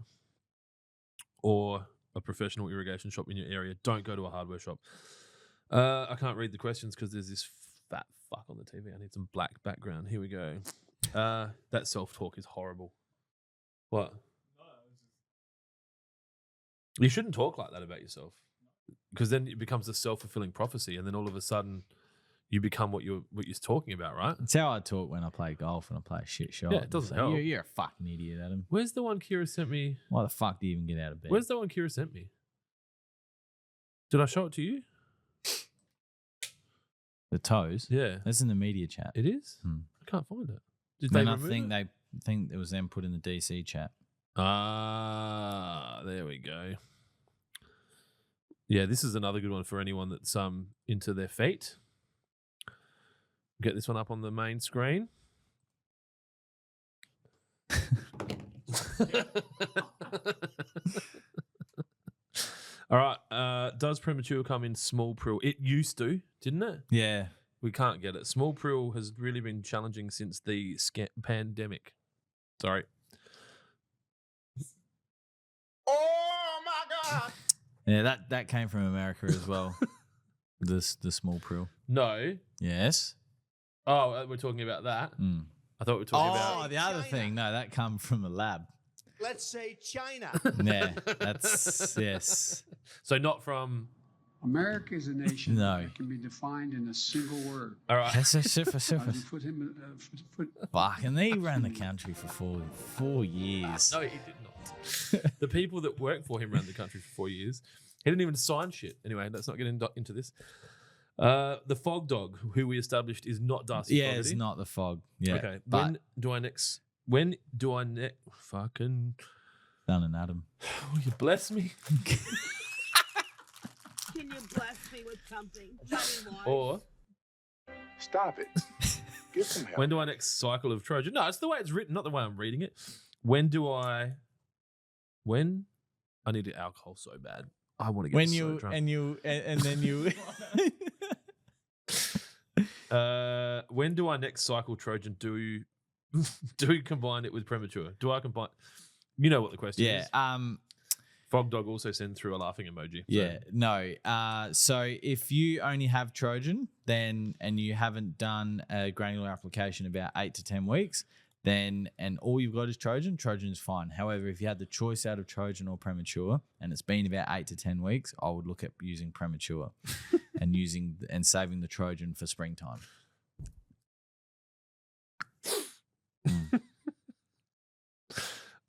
Or a professional irrigation shop in your area. Don't go to a hardware shop. I can't read the questions because there's this fat fuck on the TV. I need some black background. Here we go. That self-talk is horrible. What? You shouldn't talk like that about yourself, because then it becomes a self-fulfilling prophecy, and then all of a sudden you become what you're talking about, right?
It's how I talk when I play golf and I play a shit shot.
Yeah, it doesn't help.
You're a fucking idiot, Adam.
Where's the one Kira sent me?
Why the fuck do you even get out of bed?
Where's the one Kira sent me? Did I show it to you?
The toes?
Yeah.
That's in the media chat.
It is?
Hmm.
I can't find it. Did
Then
they
I
remove
think
it?
they think it was them put in the DC chat.
Ah, there we go. Yeah, this is another good one for anyone that's into their feet. Get this one up on the main screen. All right. Does premature come in small prill? It used to, didn't it?
Yeah.
We can't get it. Small prill has really been challenging since the pandemic. Sorry.
Oh my God!
Yeah, that came from America as well. the small prill.
No.
Yes.
Oh, we're talking about that.
Mm.
I thought we were talking
Oh,
about.
the other
China.
thing. No, that come from a lab.
Let's say China.
Yeah, that's yes.
So not from.
America is a nation
No.
that can be defined in a single word.
All right.
That's a super.
Put him.
Fuck, and he ran the country for 4 years.
No, he did not. The people that work for him ran the country for 4 years. He didn't even sign shit. Anyway, let's not get into this. The fog dog, who we established is not Darcy.
Yeah,
Fogarty.
it's not the fog. Yeah.
Okay.
But
When do I fucking
Done and Adam.
will you bless me?
Can you bless me with something, money-wise?
Or
Stop it. Get some help.
when do I next cycle of Trojan? No, it's the way it's written, not the way I'm reading it. When I need alcohol so bad. I want to get
When
so
you
drunk.
and then you
When do I next cycle Trojan? Do you combine it with premature? Do I combine? You know what the question is. Fog dog also sent through a laughing emoji. So.
Yeah, no. So if you only have Trojan, then and you haven't done a granular application about 8 to 10 weeks, then and all you've got is Trojan, Trojan is fine. However, if you had the choice out of Trojan or premature, and it's been about 8 to 10 weeks, I would look at using premature and saving the Trojan for springtime.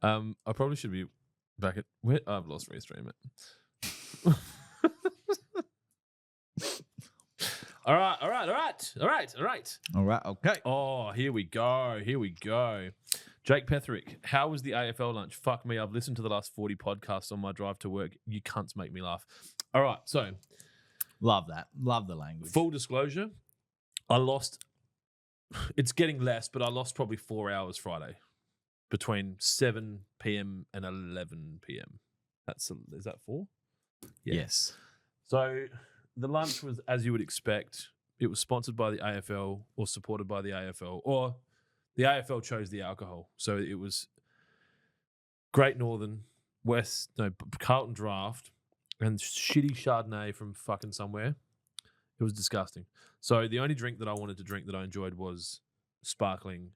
I probably should be back at where I've lost restream it. All right.
All right, okay.
Oh, here we go. Jake Petherick, how was the AFL lunch? Fuck me, I've listened to the last 40 podcasts on my drive to work. You cunts make me laugh. All right, so
Love that. Love the language.
full disclosure, I lost. It's getting less, but I lost probably 4 hours Friday between 7 p.m. and 11 p.m. Is that 4? Yeah.
Yes.
So the lunch was as you would expect. It was sponsored by the AFL or supported by the AFL, or the AFL chose the alcohol. So it was Great Northern, Carlton Draft, and shitty Chardonnay from fucking somewhere. It was disgusting. So the only drink that I wanted to drink that I enjoyed was sparkling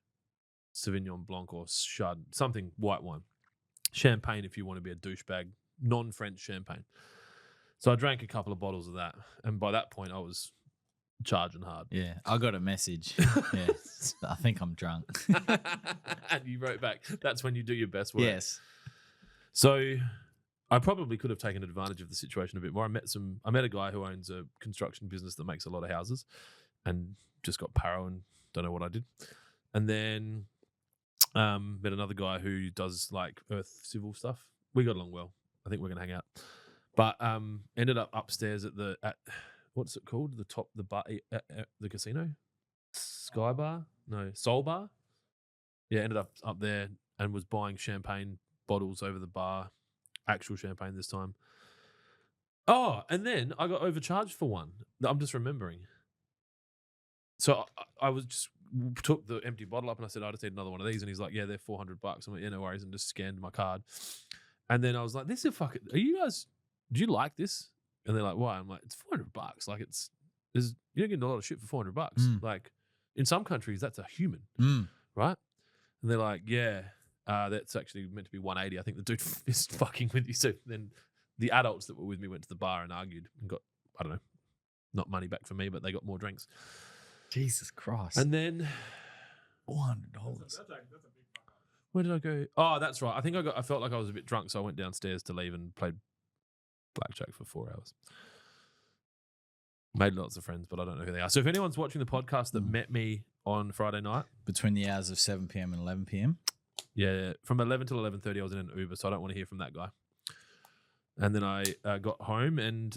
Sauvignon Blanc or something white wine. Champagne if you want to be a douchebag, non-French champagne. So I drank a couple of bottles of that. And by that point, I was charging hard.
Yeah, I got a message. Yeah, I think I'm drunk.
And you wrote back, that's when you do your best work.
Yes.
So I probably could have taken advantage of the situation a bit more. I met a guy who owns a construction business that makes a lot of houses and just got paro and don't know what I did. And then met another guy who does like earth civil stuff. We got along well. I think we're going to hang out. But ended up upstairs at what's it called? The bar, the casino? Sky Bar? No, Soul Bar? Yeah, ended up there and was buying champagne bottles over the bar. Actual champagne this time. Oh, and then I got overcharged for one. I'm just remembering. So I was just took the empty bottle up and I said, I just need another one of these. And he's like, yeah, they're $400. I'm like, yeah, no worries. And just scanned my card. And then I was like, this is fucking, do you like this? And they're like, why? I'm like, it's $400. Like you don't get a lot of shit for $400. Like in some countries, that's a human, right? And they're like, yeah, that's actually meant to be $180. I think the dude is fucking with you. So then the adults that were with me went to the bar and argued and got, I don't know, not money back for me, but they got more drinks.
Jesus Christ.
And then
$400.
where did I go? Oh, that's right. I felt like I was a bit drunk, so I went downstairs to leave and played blackjack for 4 hours. Made lots of friends, but I don't know who they are. So if anyone's watching the podcast that met me on Friday night,
Between the hours of 7 p.m. and 11 p.m.
yeah, from 11 till 11:30, I was in an Uber, so I don't want to hear from that guy. And then I got home and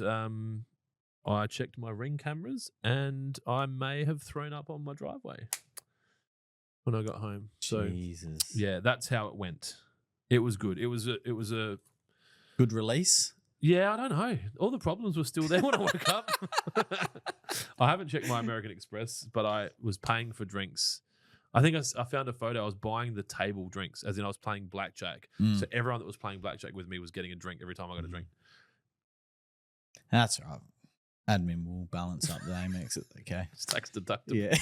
I checked my Ring cameras, and I may have thrown up on my driveway when I got home. So
Jesus.
yeah, that's how it went. It was good. It was a
Good release.
yeah, I don't know. All the problems were still there when I woke up. I haven't checked my American Express, but I was paying for drinks. I think I found a photo. I was buying the table drinks, as in I was playing blackjack. So everyone that was playing blackjack with me was getting a drink every time I got a drink.
That's right. Admin will balance up the Amex. Okay.
It's tax deductible.
Yeah.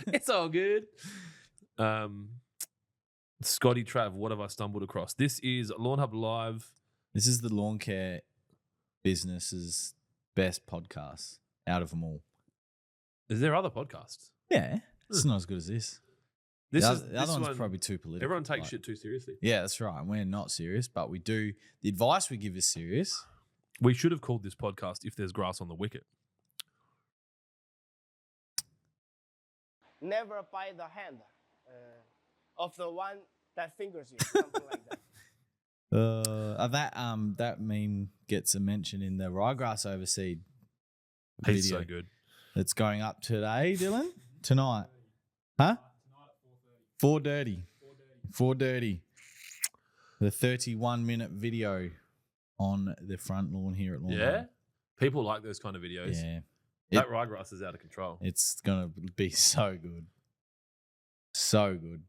It's all good. Scotty Trav, what have I stumbled across? This is Lawnhub Live.
This is the lawn care business's best podcast out of them all.
Is there other podcasts?
Yeah. It's not as good as this.
The
The other one's probably too political.
Everyone takes
like-
shit too seriously.
Yeah, that's right. We're not serious, but we do. The advice we give is serious.
We should have called this podcast If There's Grass on the Wicket.
never by the hand of the one that fingers you, something like that.
That meme gets a mention in the ryegrass overseed
He's
video.
so good.
It's going up today, Dylan? Tonight. Huh? 4:30. 4:30. The 31-minute video on the front lawn here at Lawnhub.
Yeah? People like those kind of videos.
Yeah.
That ryegrass is out of control.
It's going to be so good. So good.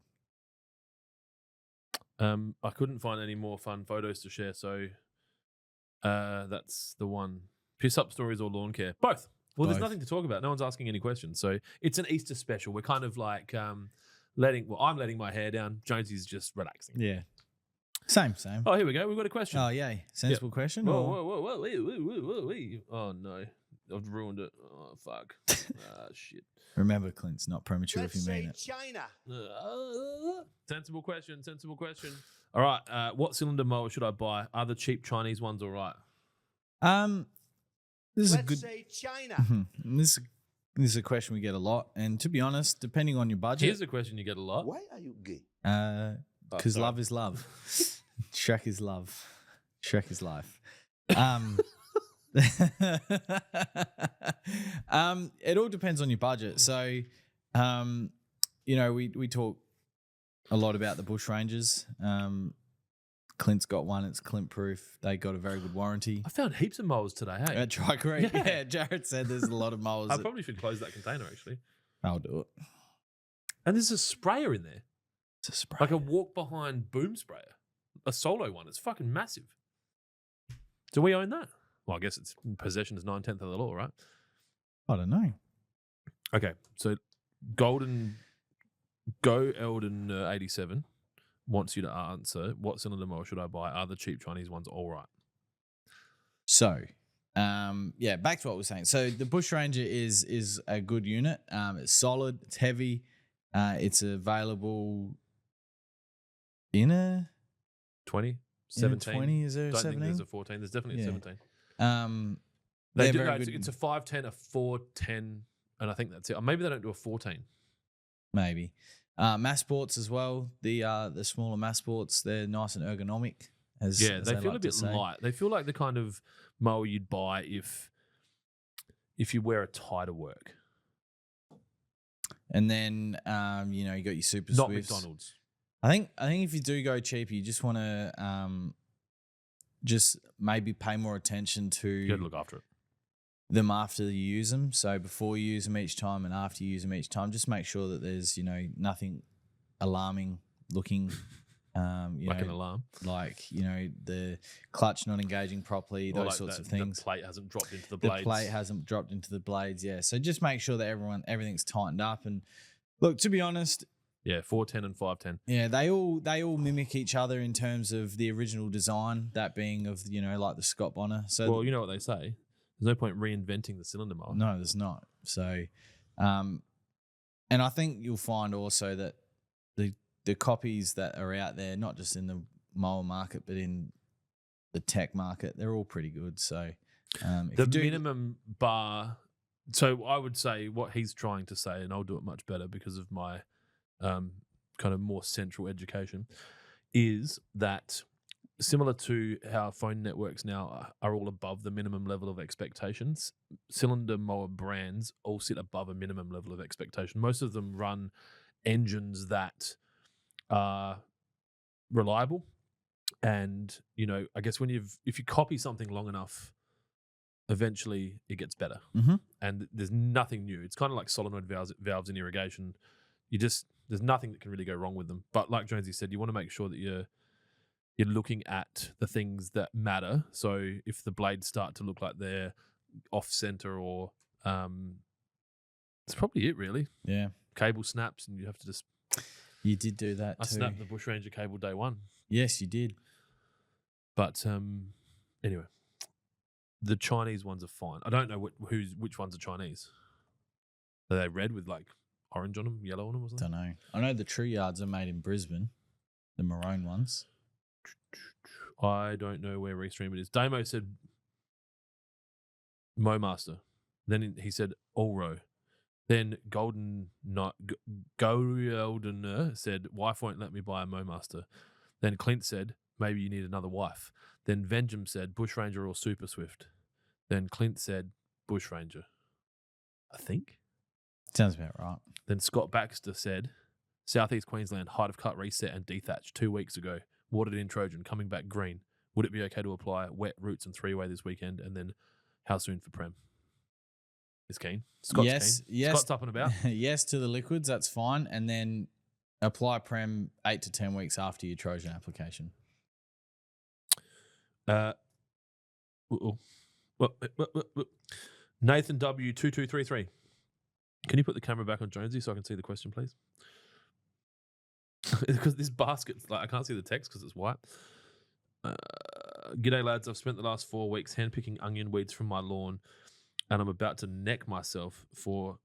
I couldn't find any more fun photos to share, so that's the one. Piss up stories or lawn care? Both. Well, there's
Both.
nothing to talk about. No one's asking any questions. So it's an Easter special. We're kind of like I'm letting my hair down. Jonesy's just relaxing.
Yeah. Same.
Oh, here we go. We've got a question.
Oh, yay. Sensible question?
Whoa,
or-
whoa, whoa, whoa. Oh, no. I've ruined it. Oh, fuck. Shit.
Remember, Clint's not premature
Let's
if you
say
mean it.
China.
Sensible question. All right. What cylinder mower should I buy? Are the cheap Chinese ones all right?
This is a
Let's
good.
say China.
This is a question we get a lot, and to be honest, depending on your budget,
Here's a question you get a lot.
Why are you gay?
because
sorry.
love is love, Shrek is love, Shrek is life. It all depends on your budget. So, we talk a lot about the bush rangers. Clint's got one. It's Clint proof. They got a very good warranty.
I found heaps of mowers today, hey?
At Tricrete,
Yeah.
yeah. Jared said there's a lot of mowers.
I probably should close that container, actually.
I'll do it.
And there's a sprayer in there.
It's a spray.
Like a walk-behind boom sprayer. A solo one. It's fucking massive. Do we own that? Well, I guess it's possession is 9/10 of the law, right?
I don't know.
Okay, so Eldon 87 wants you to answer, what cylinder mower should I buy? Are the cheap Chinese ones all right?
So, back to what we were saying. So the Bush Ranger is a good unit. It's solid. It's heavy. It's available in a
20?
in a
17?
20. Is there a
Don't think
17?
there's a 14. There's definitely a
Yeah.
17.
They're
They do,
very
no,
good.
it's a 510, a 410, and I think that's it. Or maybe they don't do a 14.
Maybe. Mass Sports as well. The smaller Mass Sports, they're nice and ergonomic. As
Yeah,
as
they feel
like
a
to
bit
say.
light. They feel like the kind of mower you'd buy if you wear a tie to work.
And then you got your Super
Not
Swifts.
McDonald's.
I think if you do go cheap, you just want to just maybe pay more attention
You got to
to
look after it.
them after you use them. So before you use them each time and after you use them each time, just make sure that there's nothing alarming looking.
Like an alarm.
like the clutch not engaging properly,
Or
those
like
sorts of
the
things.
plate hasn't dropped into the
The
blades.
plate hasn't dropped into the blades. Yeah, so just make sure that everything's tightened up. And look, to be honest,
Yeah, 410 and 510.
yeah, they all mimic each other in terms of the original design. That being of like the Scott Bonner. So
Well, you know what they say. There's no point reinventing the cylinder mower.
no, there's not. So, and I think you'll find also that the copies that are out there, not just in the mower market, but in the tech market, they're all pretty good. So, if
The
you do,
minimum bar. So I would say what he's trying to say, and I'll do it much better because of my kind of more central education, is that similar to how phone networks now are all above the minimum level of expectations, cylinder mower brands all sit above a minimum level of expectation. Most of them run engines that are reliable, and I guess if you copy something long enough, eventually it gets better.
Mhm.
And there's nothing new. It's kind of like solenoid valves in irrigation. There's nothing that can really go wrong with them. But like Jonesy said, you want to make sure that you're looking at the things that matter. So if the blades start to look like they're off center, or that's probably it really.
yeah,
Cable snaps, and you have to just.
you did do that
I
too.
snapped the Bush Ranger cable day one.
Yes, you did.
But anyway, the Chinese ones are fine. I don't know which ones are Chinese. Are they red with like orange on them, yellow on them, or something?
Don't know. I know the True Yards are made in Brisbane, the maroon ones.
I don't know where Restream it is. Damo said Mowmaster. Then he said Allro. Then Goldener said, wife won't let me buy a Mowmaster. Then Clint said, maybe you need another wife. Then Vengeum said, Bushranger or Super Swift. Then Clint said, Bushranger. I think.
Sounds about right.
Then Scott Baxter said, Southeast Queensland, height of cut reset and dethatch 2 weeks ago. Watered in Trojan, coming back green. Would it be okay to apply wet roots and 3-way this weekend? And then how soon for Prem? Is keen. Scott's keen.
Yes.
Scott's up and about.
Yes to the liquids, that's fine. And then apply Prem 8 to 10 weeks after your Trojan application.
Nathan W2233. Can you put the camera back on Jonesy so I can see the question, please? Because this basket's like I can't see the text because it's white. G'day lads, I've spent the last 4 weeks handpicking onion weeds from my lawn, and I'm about to neck myself for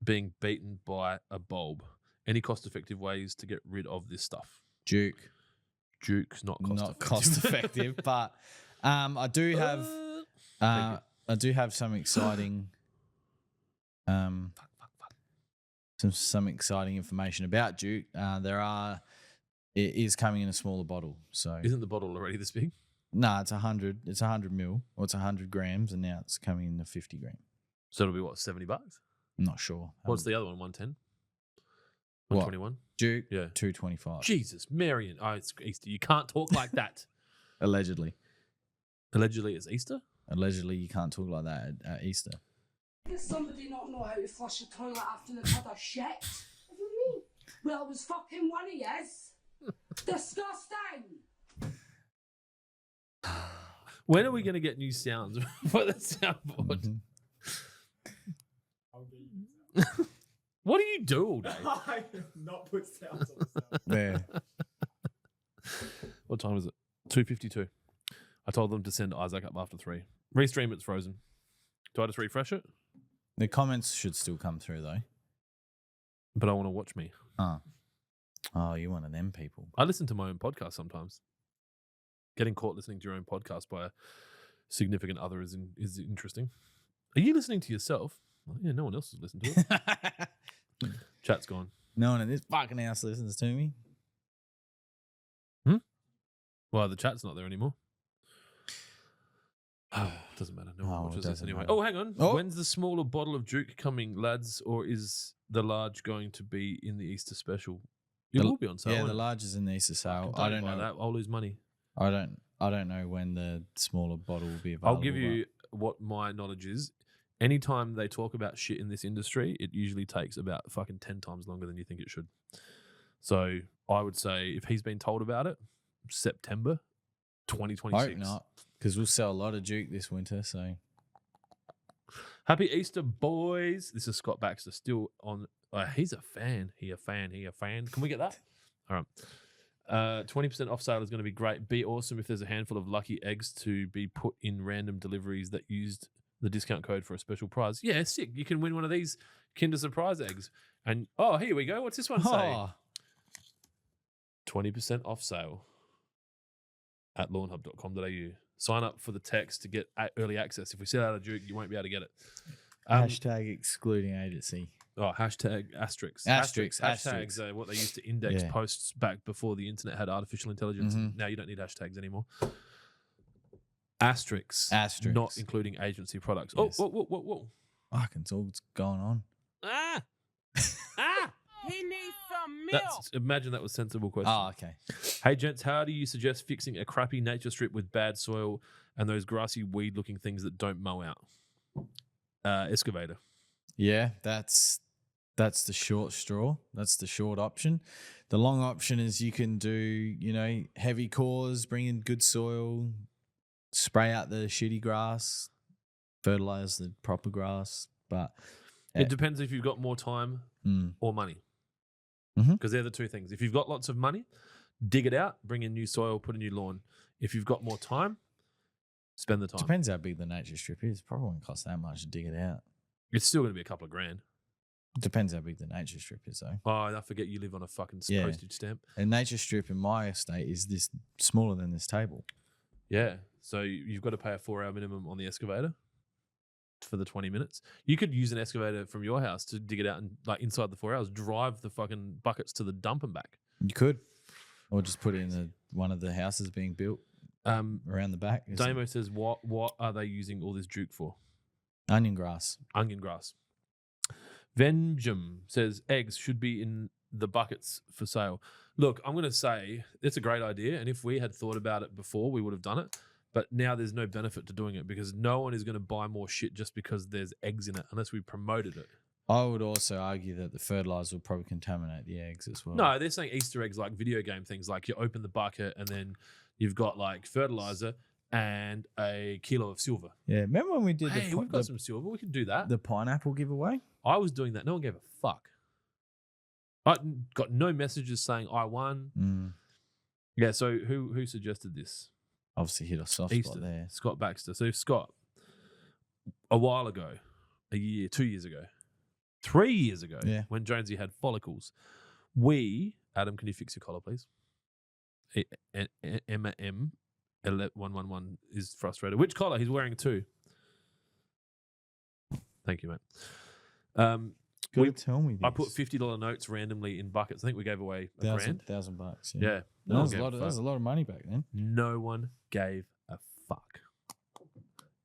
being beaten by a bulb. Any cost-effective ways to get rid of this stuff? Duke's not
cost effective, but I do have some exciting some exciting information about Duke. It is coming in a smaller bottle. So
isn't the bottle already this big?
No, it's 100. It's 100 mil, or it's 100 grams, and now it's coming in the 50 gram.
So it'll be what, $70?
I'm not sure.
What's the other one? 110?
What?
121?
Duke,
yeah,
225.
Jesus, Marion. Oh, it's Easter. You can't talk like that.
Allegedly.
Allegedly, it's Easter.
Allegedly, you can't talk like that at Easter.
Does somebody not know how to flush a toilet after they've had a shit? What do you mean? Well, it was fucking one of yes. Disgusting.
When are we going to get new sounds for the soundboard?
Mm-hmm.
What do you do all day?
I not put sounds on the sound.
There.
What time is it? 2:52. I told them to send Isaac up after 3. Restream, it's frozen. Do I just refresh it?
The comments should still come through though.
But I want to watch me.
Oh, you're one of them people.
I listen to my own podcast sometimes. Getting caught listening to your own podcast by a significant other is interesting. Are you listening to yourself? Well, yeah, no one else is listening to it. Chat's gone.
No one in this fucking house listens to me.
Well, the chat's not there anymore. Doesn't matter. No one watches this anyway.
Matter.
Oh, hang on. When's the smaller bottle of Duke coming, lads? Or is the large going to be in the Easter special? It will be on sale.
Yeah, the large is in the Easter sale. I don't know
that. I'll lose money.
I don't know when the smaller bottle will be available.
I'll give you what my knowledge is. Anytime they talk about shit in this industry, it usually takes about fucking 10 times longer than you think it should. So I would say if he's been told about it, September 2026.
I hope not, because we'll sell a lot of Duke this winter. So
happy Easter, boys! This is Scott Baxter still on. He's a fan. He a fan. Can we get that? All right. 20% off sale is going to be great. Be awesome if there's a handful of lucky eggs to be put in random deliveries that used the discount code for a special prize. Yeah, sick. You can win one of these Kinder Surprise eggs. And here we go. What's this one say? 20% off sale at lawnhub.com.au. Sign up for the text to get early access. If we sell out of Duke, you won't be able to get it.
Hashtag excluding agency.
Hashtag asterisks. Hashtags are what they used to index posts back before the internet had artificial intelligence. Now you don't need hashtags anymore. Asterisks. Not including agency products.
Yes.
Whoa.
Fucking it's all going on.
He needs some milk.
Imagine that was a sensible question.
Oh, okay.
Hey, gents, how do you suggest fixing a crappy nature strip with bad soil and those grassy weed-looking things that don't mow out? Excavator.
Yeah, that's the short straw. That's the short option. The long option is you can do, heavy cores, bring in good soil, spray out the shitty grass, fertilize the proper grass. But
it depends if you've got more time or money. Because they're the two things. If you've got lots of money, dig it out, bring in new soil, put a new lawn. If you've got more time, spend the time.
Depends how big the nature strip is. Probably won't cost that much to dig it out.
It's still going to be a couple of grand.
Depends how big the nature strip is, though.
Oh, I forget you live on a fucking postage stamp.
A nature strip in my estate is this smaller than this table.
Yeah. So you've got to pay a 4-hour minimum on the excavator. for the 20 minutes. You could use an excavator from your house to dig it out and like inside the 4 hours, drive the fucking buckets to the dump and back.
You could, or just put it in one of the houses being built around the back.
Damo says, what are they using all this juke for?
Onion grass.
Onion grass. Venjum says eggs should be in the buckets for sale. Look, I'm going to say it's a great idea, and if we had thought about it before, we would have done it. But now there's no benefit to doing it because no one is going to buy more shit just because there's eggs in it unless we promoted it.
I would also argue that the fertilizer will probably contaminate the eggs as well.
No, they're saying Easter eggs like video game things, like you open the bucket and then you've got like fertilizer and a kilo of silver.
Yeah, remember when we did
we've got some silver. We can do that.
The pineapple giveaway?
I was doing that. No one gave a fuck. I got no messages saying I won.
Mm.
Yeah, so who suggested this?
Obviously hit a soft spot there.
Scott Baxter. So Scott, a while ago, a year, 2 years ago, 3 years ago, when Jonesy had follicles, Adam, can you fix your collar, please? Emma M 111 is frustrated. Which collar? He's wearing two. Thank you, mate.
Tell me this.
I put $50 notes randomly in buckets. I think we gave away $1,000.
$1,000.
Yeah.
That was a lot of money back then.
No one gave a fuck.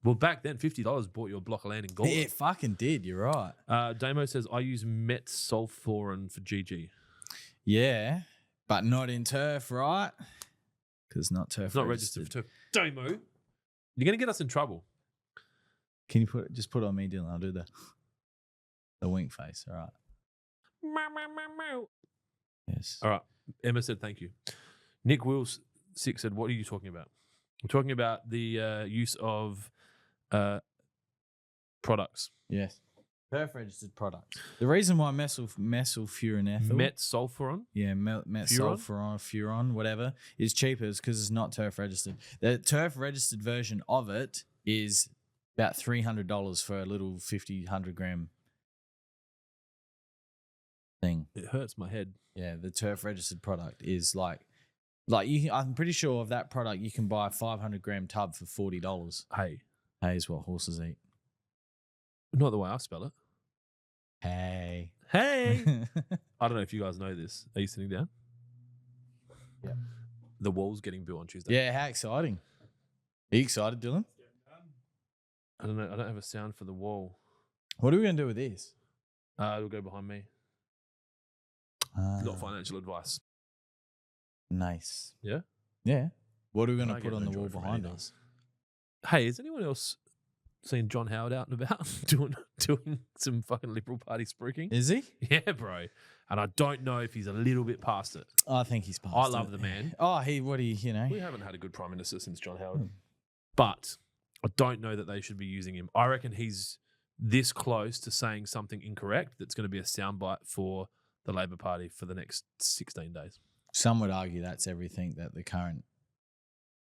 Well, back then, $50 bought you a block of land in gold.
Yeah, it fucking did. You're right.
Damo says, I use metsulfuron for GG.
Yeah, but not in turf, right? Because not turf.
It's not registered for turf. Damo, you're going to get us in trouble.
Can you just put it on me, Dylan? I'll do the wink face. All right. Yes.
All right. Emma said thank you. Nick Wills 6 said, what are you talking about? I'm talking about the use of products.
Yes. Turf registered products. The reason why methylfuranethyl,
metsulfuron,
furon, whatever, is cheaper is because it's not turf registered. The turf registered version of it is about $300 for a little 100 gram thing.
It hurts my head.
Yeah, the turf registered product is like I'm pretty sure of that product you can buy a 500 gram tub for $40.
Hay
is what horses eat.
Not the way I spell it.
Hey.
I don't know if you guys know this. Are you sitting down?
Yeah.
The wall's getting built on Tuesday.
Yeah, how exciting. Are you excited, Dylan?
I don't know. I don't have a sound for the wall.
What are we going to do with this?
It'll go behind me. Not financial advice.
Nice.
Yeah?
Yeah. What are we going to put on the wall behind us?
Hey, has anyone else seen John Howard out and about doing some fucking Liberal Party spruiking?
Is he?
Yeah, bro. And I don't know if he's a little bit past it.
I think he's past it.
I love the man.
Oh, we
haven't had a good Prime Minister since John Howard. But I don't know that they should be using him. I reckon he's this close to saying something incorrect that's going to be a soundbite for the Labor Party for the next 16 days.
Some would argue that's everything that the current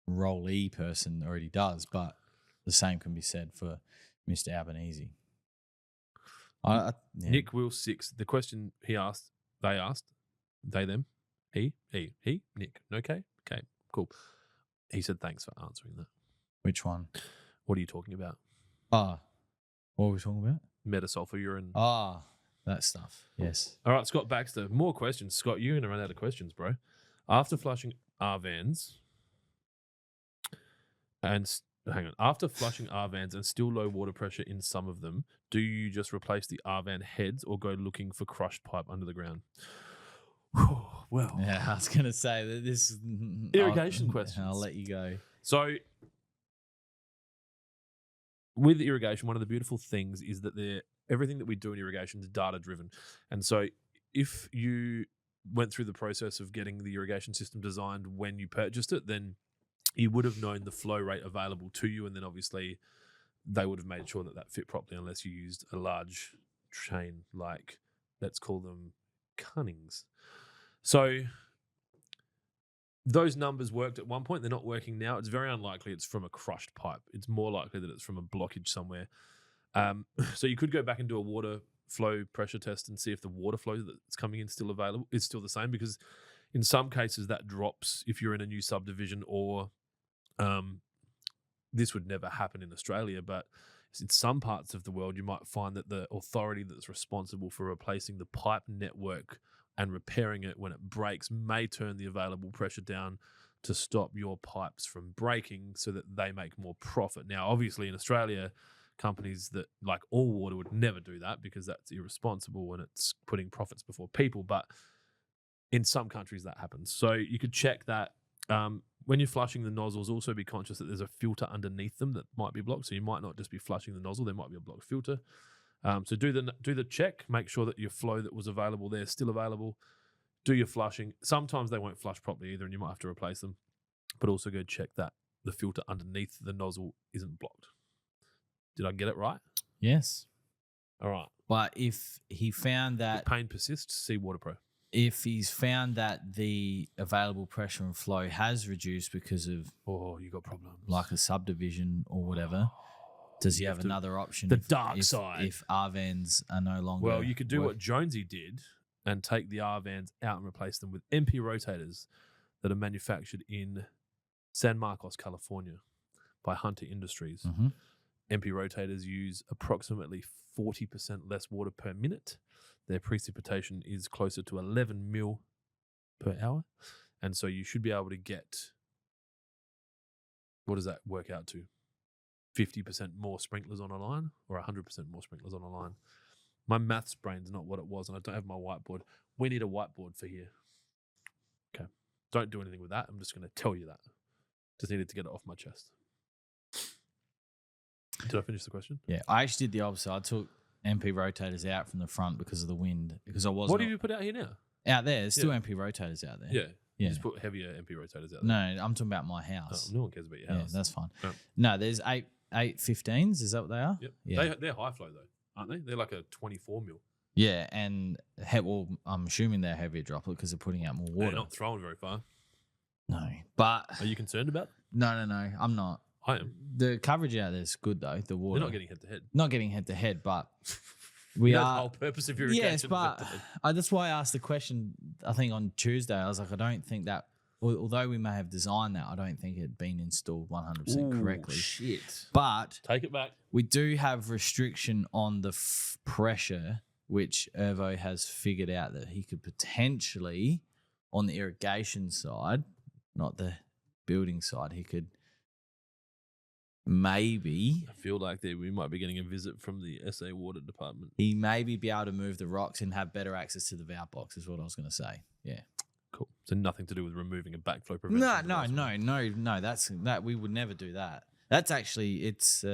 rollee person already does, but the same can be said for Mr. Albanese.
Nick Will 6, the question they asked, they, them, he, Nick, okay? Okay, cool. He said thanks for answering that.
Which one?
What are you talking about?
What were we talking about?
Metasulfur.
That stuff. Yes.
All right, Scott Baxter. More questions. Scott, you're going to run out of questions, bro. After flushing R vans and still low water pressure in some of them, do you just replace the R van heads or go looking for crushed pipe under the ground? Well,
yeah, I was going to say that this
irrigation questions.
I'll let you go.
So, with irrigation, one of the beautiful things is that everything that we do in irrigation is data driven. And so if you went through the process of getting the irrigation system designed when you purchased it, then you would have known the flow rate available to you. And then obviously they would have made sure that fit properly unless you used a large chain, like let's call them Cunnings. So those numbers worked at one point. They're not working now. It's very unlikely it's from a crushed pipe. It's more likely that it's from a blockage somewhere. So you could go back and do a water flow pressure test and see if the water flow that's coming in still available is still the same, because in some cases that drops if you're in a new subdivision, or this would never happen in Australia, but in some parts of the world, you might find that the authority that's responsible for replacing the pipe network and repairing it when it breaks may turn the available pressure down to stop your pipes from breaking so that they make more profit. Now, obviously in Australia, companies that like All Water would never do that because that's irresponsible and it's putting profits before people. But in some countries that happens. So you could check that. When you're flushing the nozzles, also be conscious that there's a filter underneath them that might be blocked. So you might not just be flushing the nozzle. There might be a blocked filter. So do the check. Make sure that your flow that was available there is still available. Do your flushing. Sometimes they won't flush properly either and you might have to replace them. But also go check that the filter underneath the nozzle isn't blocked. Did I get it right?
Yes.
All right.
But if he found that...
If pain persists, see WaterPro.
If he's found that the available pressure and flow has reduced because of
you got problems
like a subdivision or whatever, does he have another option?
The dark side.
If R-vans are no longer...
Well, you could do what Jonesy did and take the R-vans out and replace them with MP Rotators that are manufactured in San Marcos, California by Hunter Industries.
Mm-hmm.
MP Rotators use approximately 40% less water per minute. Their precipitation is closer to 11 mil per hour. And so you should be able to get, what does that work out to? 50% more sprinklers on a line or 100% more sprinklers on a line. My maths brain's not what it was and I don't have my whiteboard. We need a whiteboard for here. Okay. Don't do anything with that. I'm just going to tell you that. Just needed to get it off my chest. Did I finish the question?
Yeah, I actually did the opposite. I took MP Rotators out from the front because of the wind. Because I wasn't...
What have you put out here now?
Out there. There's still MP Rotators out there.
Yeah.
Yeah.
You just put heavier MP Rotators out there.
No, I'm talking about my house.
Oh, no one cares about your house.
Yeah, that's fine.
Oh.
No, there's 815s. Is that what they are?
Yep.
Yeah.
They're high flow though, aren't they? They're like a 24 mil.
Yeah, and well, I'm assuming they're heavier droplet because they're putting out more water.
They're not throwing very far.
No, but
Are you concerned about?
no, I'm not.
I am.
The coverage out there is good though. The water.
They're not getting head to head.
Not getting head to head, but
We
are.
the whole purpose of irrigation.
Yes, but that's why I asked the question. I think on Tuesday, I was like, I don't think that. Although we may have designed that, I don't think it had been installed 100% correctly.
Shit.
But
Take it back.
we do have restriction on the pressure, which Irvo has figured out that he could potentially, on the irrigation side, not the building side, he could maybe...
I feel like we might be getting a visit from the SA Water Department.
He maybe be able to move the rocks and have better access to the valve box is what I was going to say. Yeah.
Cool. So nothing to do with removing a backflow prevention.
No. That we would never do that. That's actually it's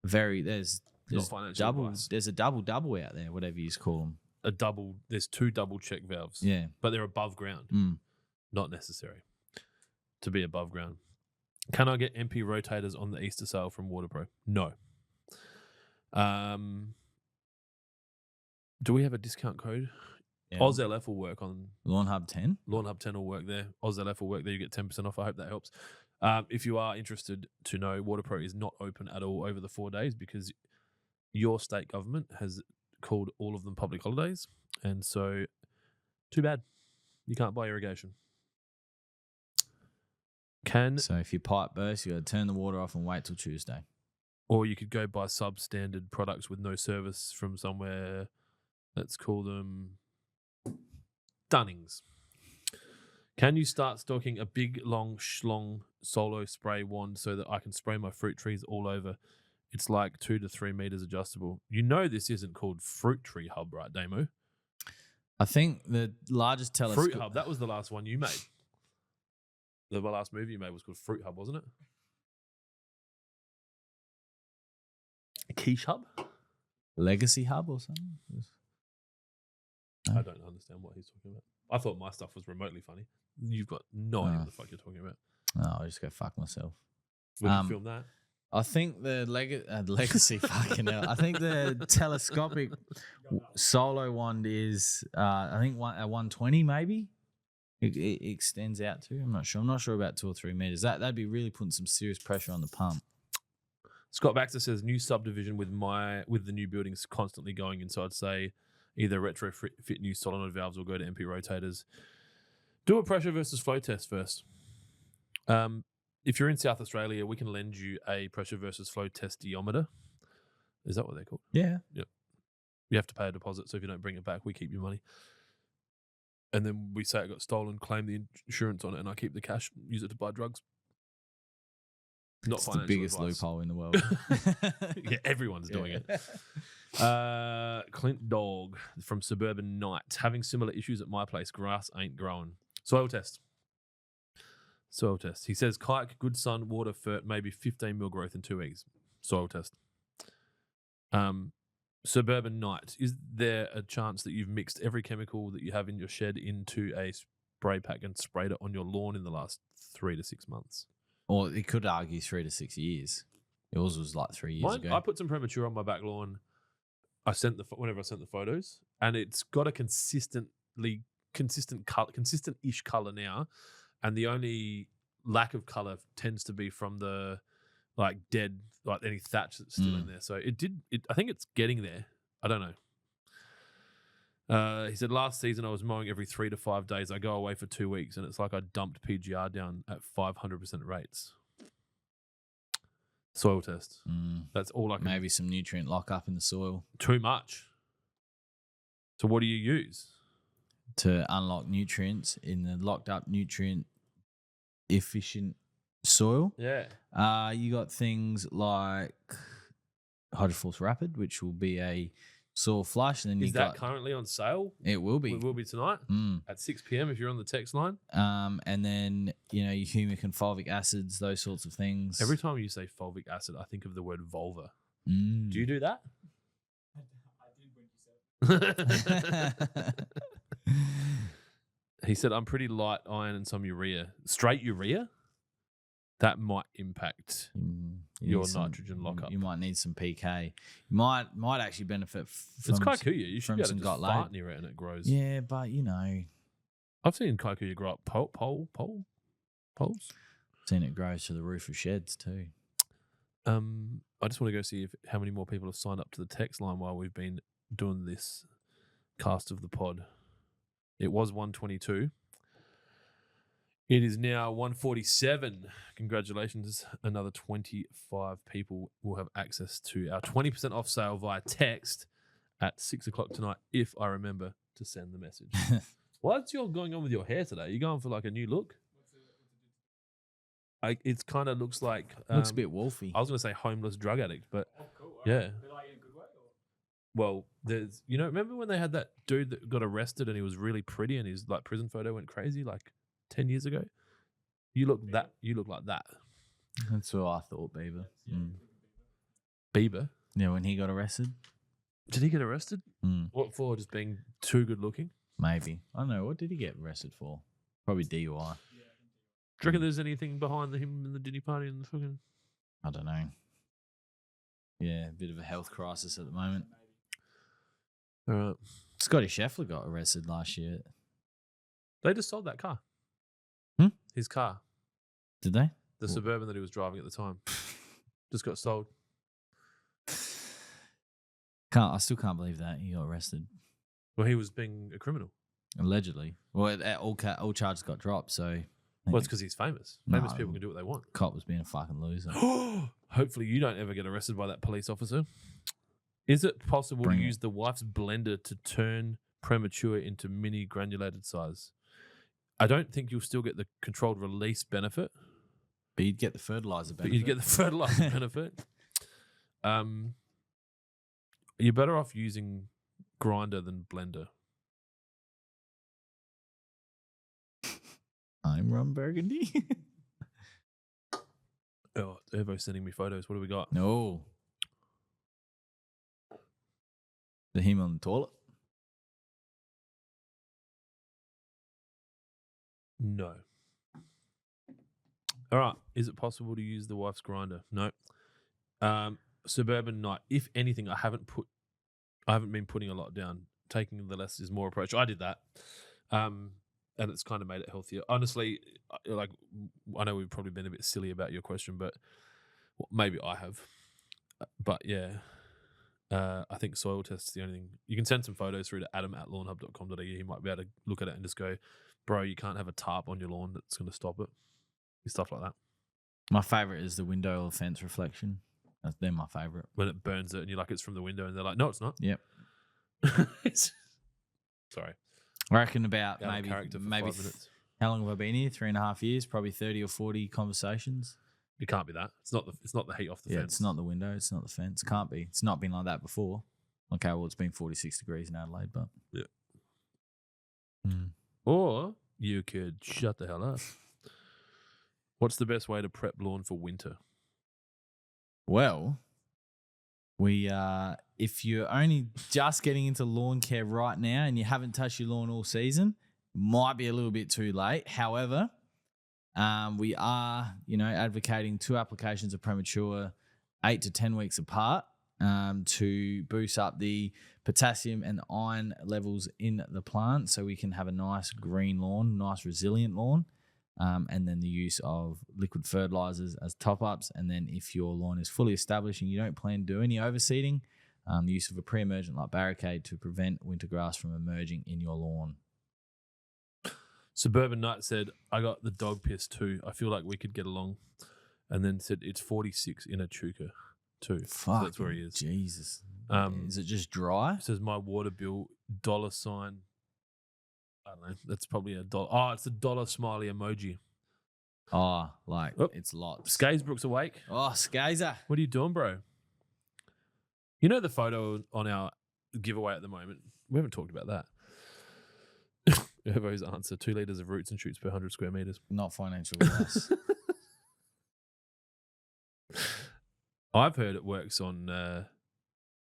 very there's
Not financial
double
advice.
there's a double out there, whatever you call them.
There's 2 double check valves.
Yeah.
But they're above ground.
Mm.
Not necessary to be above ground. Can I get MP Rotators on the Easter sale from WaterPro? No. Do we have a discount code?
Yeah.
OzLF will work on
Lawnhub 10.
Lawnhub 10 will work there. OzLF will work there. You get 10% off. I hope that helps. If you are interested to know, WaterPro is not open at all over the 4 days because your state government has called all of them public holidays. And so, too bad. You can't buy irrigation.
So if your pipe bursts, you got to turn the water off and wait till Tuesday.
Or you could go buy substandard products with no service from somewhere. Let's call them Dunnings. Can you start stocking a big, long, schlong solo spray wand so that I can spray my fruit trees all over? It's like 2 to 3 meters adjustable. You know this isn't called Fruit Tree Hub, right, Damo?
I think the largest telescope...
Fruit Hub, that was the last one you made. The last movie you made was called Fruit Hub, wasn't it? Quiche Hub?
Legacy Hub or something?
I don't understand what he's talking about. I thought my stuff was remotely funny. You've got no idea what the fuck you're talking about.
Oh, I'll just go fuck myself.
We can film that.
I think the legacy fucking hell. I think the telescopic solo wand is I think a 120 maybe. It extends out to. I'm not sure. I'm not sure about 2 or 3 meters. That'd be really putting some serious pressure on the pump.
Scott Baxter says new subdivision with the new buildings constantly going in. So I'd say either retrofit new solenoid valves or go to MP Rotators. Do a pressure versus flow test first. if you're in South Australia, we can lend you a pressure versus flow testiometer. Is that what they're called?
Yeah.
Yep. You have to pay a deposit, so if you don't bring it back, we keep your money. And then we say it got stolen, claim the insurance on it, and I keep the cash, use it to buy drugs. Not
It's the
financial
biggest
advice.
loophole in the world.
Yeah, everyone's doing it. Clint Dog from Suburban Night. Having similar issues at my place. Grass ain't growing. Soil test. He says, kike, good sun, water, fert, maybe 15 mil growth in 2 weeks. Soil test. Suburban Night. Is there a chance that you've mixed every chemical that you have in your shed into a spray pack and sprayed it on your lawn in the last 3 to 6 months?
Or it could argue 3 to 6 years. Yours was like 3 years ago.
I put some premature on my back lawn. Whenever I sent the photos, and it's got a consistent-ish color now, and the only lack of color tends to be from the dead, any thatch that's still in there. So I think it's getting there. I don't know. He said, last season I was mowing every 3 to 5 days. I go away for 2 weeks, and it's like I dumped PGR down at 500% rates. Soil test. That's all I can.
Maybe some nutrient lockup in the soil.
Too much. So what do you use?
To unlock nutrients in the locked up nutrient efficient soil.
Yeah.
You got things like Hydroforce Rapid, which will be a soil flush, and then
Is
you
that
got
currently on sale?
it will be.
It will be tonight at 6 p.m. if you're on the text line.
And then your humic and fulvic acids, those sorts of things.
Every time you say fulvic acid, I think of the word vulva.
Mm.
Do you do that?
I did when you said.
He said, I'm pretty light iron and some urea. Straight urea? That might impact
You
your
need some-
nitrogen lockup.
You might need some PK. You might actually benefit from
It's kikuyu. You should
from
be able
some
to
got
just
laid.
fart near it and it grows.
Yeah, but
I've seen kikuyu grow up poles.
seen it grows to the roof of sheds too.
I just want to go see how many more people have signed up to the text line while we've been doing this cast of the pod. It was 122. It is now 147. Congratulations. Another 25 people will have access to our 20% off sale via text at 6 o'clock tonight, if I remember to send the message. What's going on with your hair today? You going for like a new look? It kind of looks like...
Looks a bit wolfy.
I was going to say homeless drug addict, but
Cool.
yeah.
But like in a good way? Or?
Well, there's... remember when they had that dude that got arrested and he was really pretty and his prison photo went crazy 10 years ago? You look like that.
That's what I thought, Bieber.
Bieber?
Yeah, when he got arrested.
Did he get arrested? What for? Just being too good looking?
Maybe. I don't know. What did he get arrested for? Probably DUI.
Do you reckon there's anything behind him and the Diddy party and the fucking...
I don't know. Yeah, a bit of a health crisis at the moment.
All right.
Scotty Scheffler got arrested last year.
They just sold that car. His car.
Did they?
The Suburban that he was driving at the time. Just got sold.
I still can't believe that he got arrested.
Well, he was being a criminal.
Allegedly. Well, all charges got dropped, so...
Well, it's because he's famous. Famous people can do what they want.
Cop was being a fucking loser.
Hopefully you don't ever get arrested by that police officer. Is it possible to use the wife's blender to turn premature into mini granulated size? I don't think you'll still get the controlled release benefit.
But you'd get the fertilizer benefit.
But you'd get the fertilizer benefit. You're better off using grinder than blender.
I'm Ron Burgundy.
Oh, Ervo's sending me photos. What do we got?
No. The him on the toilet.
No. All right. Is it possible to use the wife's grinder? No. Suburban Night. If anything, I haven't been putting a lot down. Taking the less is more approach. I did that. And it's kind of made it healthier. Honestly, I know we've probably been a bit silly about your question, but maybe I have. But yeah, I think soil test is the only thing. You can send some photos through to adam@lawnhub.com.au. He might be able to look at it and just go, bro, you can't have a tarp on your lawn that's going to stop it. Stuff like that.
My favourite is the window or fence reflection. They're my favourite.
When it burns it and you're like, it's from the window, and they're like, no, it's not.
Yep.
Sorry.
I reckon about
Out of character for
maybe
5 minutes.
how long have I been here? 3.5 years, probably 30 or 40 conversations.
It can't be that. It's not the heat off the
Yeah,
fence.
it's not the window. It's not the fence. Can't be. It's not been like that before. Okay, well, it's been 46 degrees in Adelaide, but
Yeah.
Mm.
Or you could shut the hell up. What's the best way to prep lawn for winter?
Well, if you're only just getting into lawn care right now and you haven't touched your lawn all season, might be a little bit too late. However, we are, advocating 2 applications of premature 8 to 10 weeks apart to boost up the potassium and iron levels in the plant so we can have a nice green lawn, nice resilient lawn. And then the use of liquid fertilizers as top-ups. And then if your lawn is fully established and you don't plan to do any overseeding, the use of a pre-emergent like barricade to prevent winter grass from emerging in your lawn.
Suburban Knight said, I got the dog piss too. I feel like we could get along. And then said it's 46 in Echuca too.
Fuck,
So that's where he is.
Jesus. Is it just
It
dry?
says my water bill, $sign. I don't know. That's probably $1. Oh, it's a $1 smiley emoji.
Oh,
Oh.
it's lots.
Skazebrook's awake.
Oh, Skazer.
What are you doing, bro? You know the photo on our giveaway at the moment? We haven't talked about that. Ervo's answer, 2 litres of roots and shoots per 100 square metres.
Not financial advice.
I've heard it works on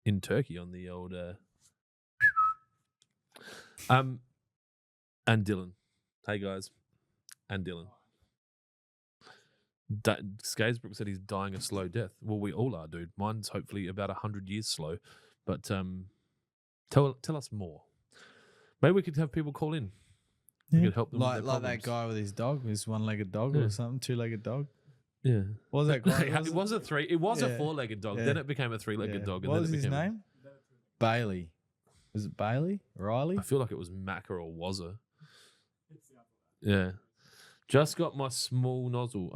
in Turkey on the old and Dylan. Hey guys. And Dylan. Skazebrook said he's dying a slow death. Well, we all are, dude. Mine's hopefully about 100 years slow. But tell us more. Maybe we could have people call in. We could help them with
like
their
that
problems.
guy with his dog, his one-legged dog
Yeah.
or something, 2-legged dog.
Yeah.
What was that guy?
It was a 3. It was a
Yeah.
4-legged dog.
Yeah.
Then it became a 3-legged dog. And
What
then
was
it
his
became
name? Bailey. Was it Bailey? Riley?
I feel like it was Macca or Wazza. Yeah. Just got my small nozzle.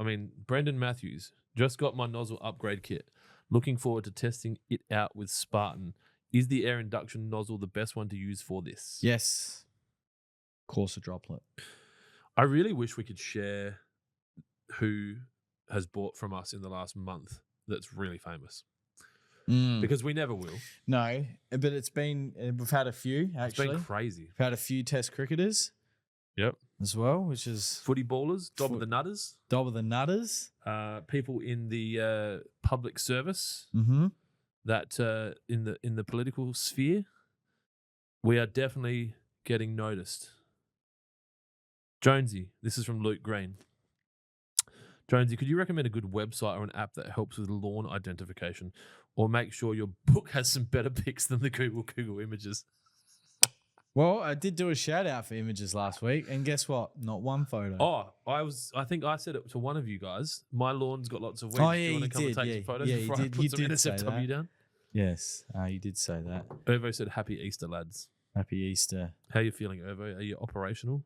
Brendan Matthews. Just got my nozzle upgrade kit. Looking forward to testing it out with Spartan. Is the air induction nozzle the best one to use for this?
Yes. Coarser droplet.
I really wish we could share who has bought from us in the last month that's really famous. Because we never will.
No, but we've had a few, actually.
It's been crazy.
We've had a few test cricketers.
Yep.
As well, which is
Footy ballers, Dob of the Nutters.
Dob of the Nutters.
People in the public service.
Mm-hmm.
That in the political sphere, we are definitely getting noticed. Jonesy, this is from Luke Green. Jonesy, could you recommend a good website or an app that helps with lawn identification, or make sure your book has some better pics than the Google images?
Well, I did do a shout out for images last week, and guess what? Not one photo.
Oh, I think I said it to one of you guys. My lawn's got lots of weeds.
Oh,
Do
yeah,
you want
you
to come and
did,
take
yeah.
some photos
Yeah,
before
you
I
did-
put
you
some
did say
NSFW
that.
down?
Yes, you did say that.
Irvo said, "Happy Easter, lads."
Happy Easter.
How are you feeling, Irvo? Are you operational?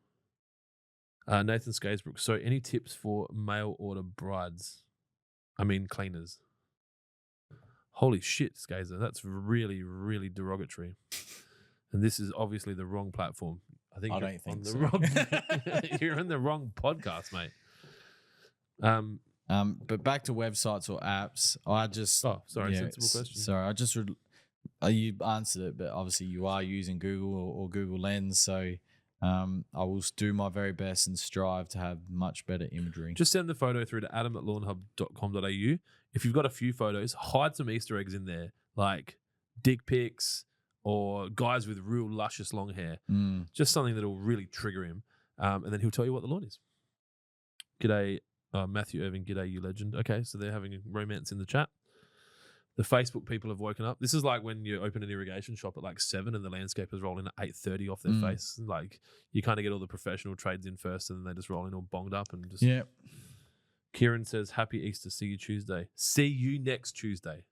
Nathan Skazebrook. So, any tips for mail order brides? Cleaners. Holy shit, Skazer. That's really, really derogatory. And this is obviously the wrong platform. I
I
you're
don't think
on the
so.
wrong. You're on the wrong podcast, mate.
But back to websites or apps. I just
sensible question.
Sorry, I just you answered it, but obviously you are using Google or Google Lens, so I will do my very best and strive to have much better imagery.
Just send the photo through to adam@lawnhub.com.au. If you've got a few photos, hide some Easter eggs in there, like dick pics or guys with real luscious long hair. Just something that will really trigger him. And then he'll tell you what the lawn is. G'day, Matthew Irving. G'day, you legend. Okay, so they're having a romance in the chat. The Facebook people have woken up. This is like when you open an irrigation shop at 7 and the landscapers roll in at 8:30 off their face. Like, you kind of get all the professional trades in first and then they just roll in all bonged up and just...
Yeah.
Kieran says, happy Easter. See you Tuesday. See you next Tuesday.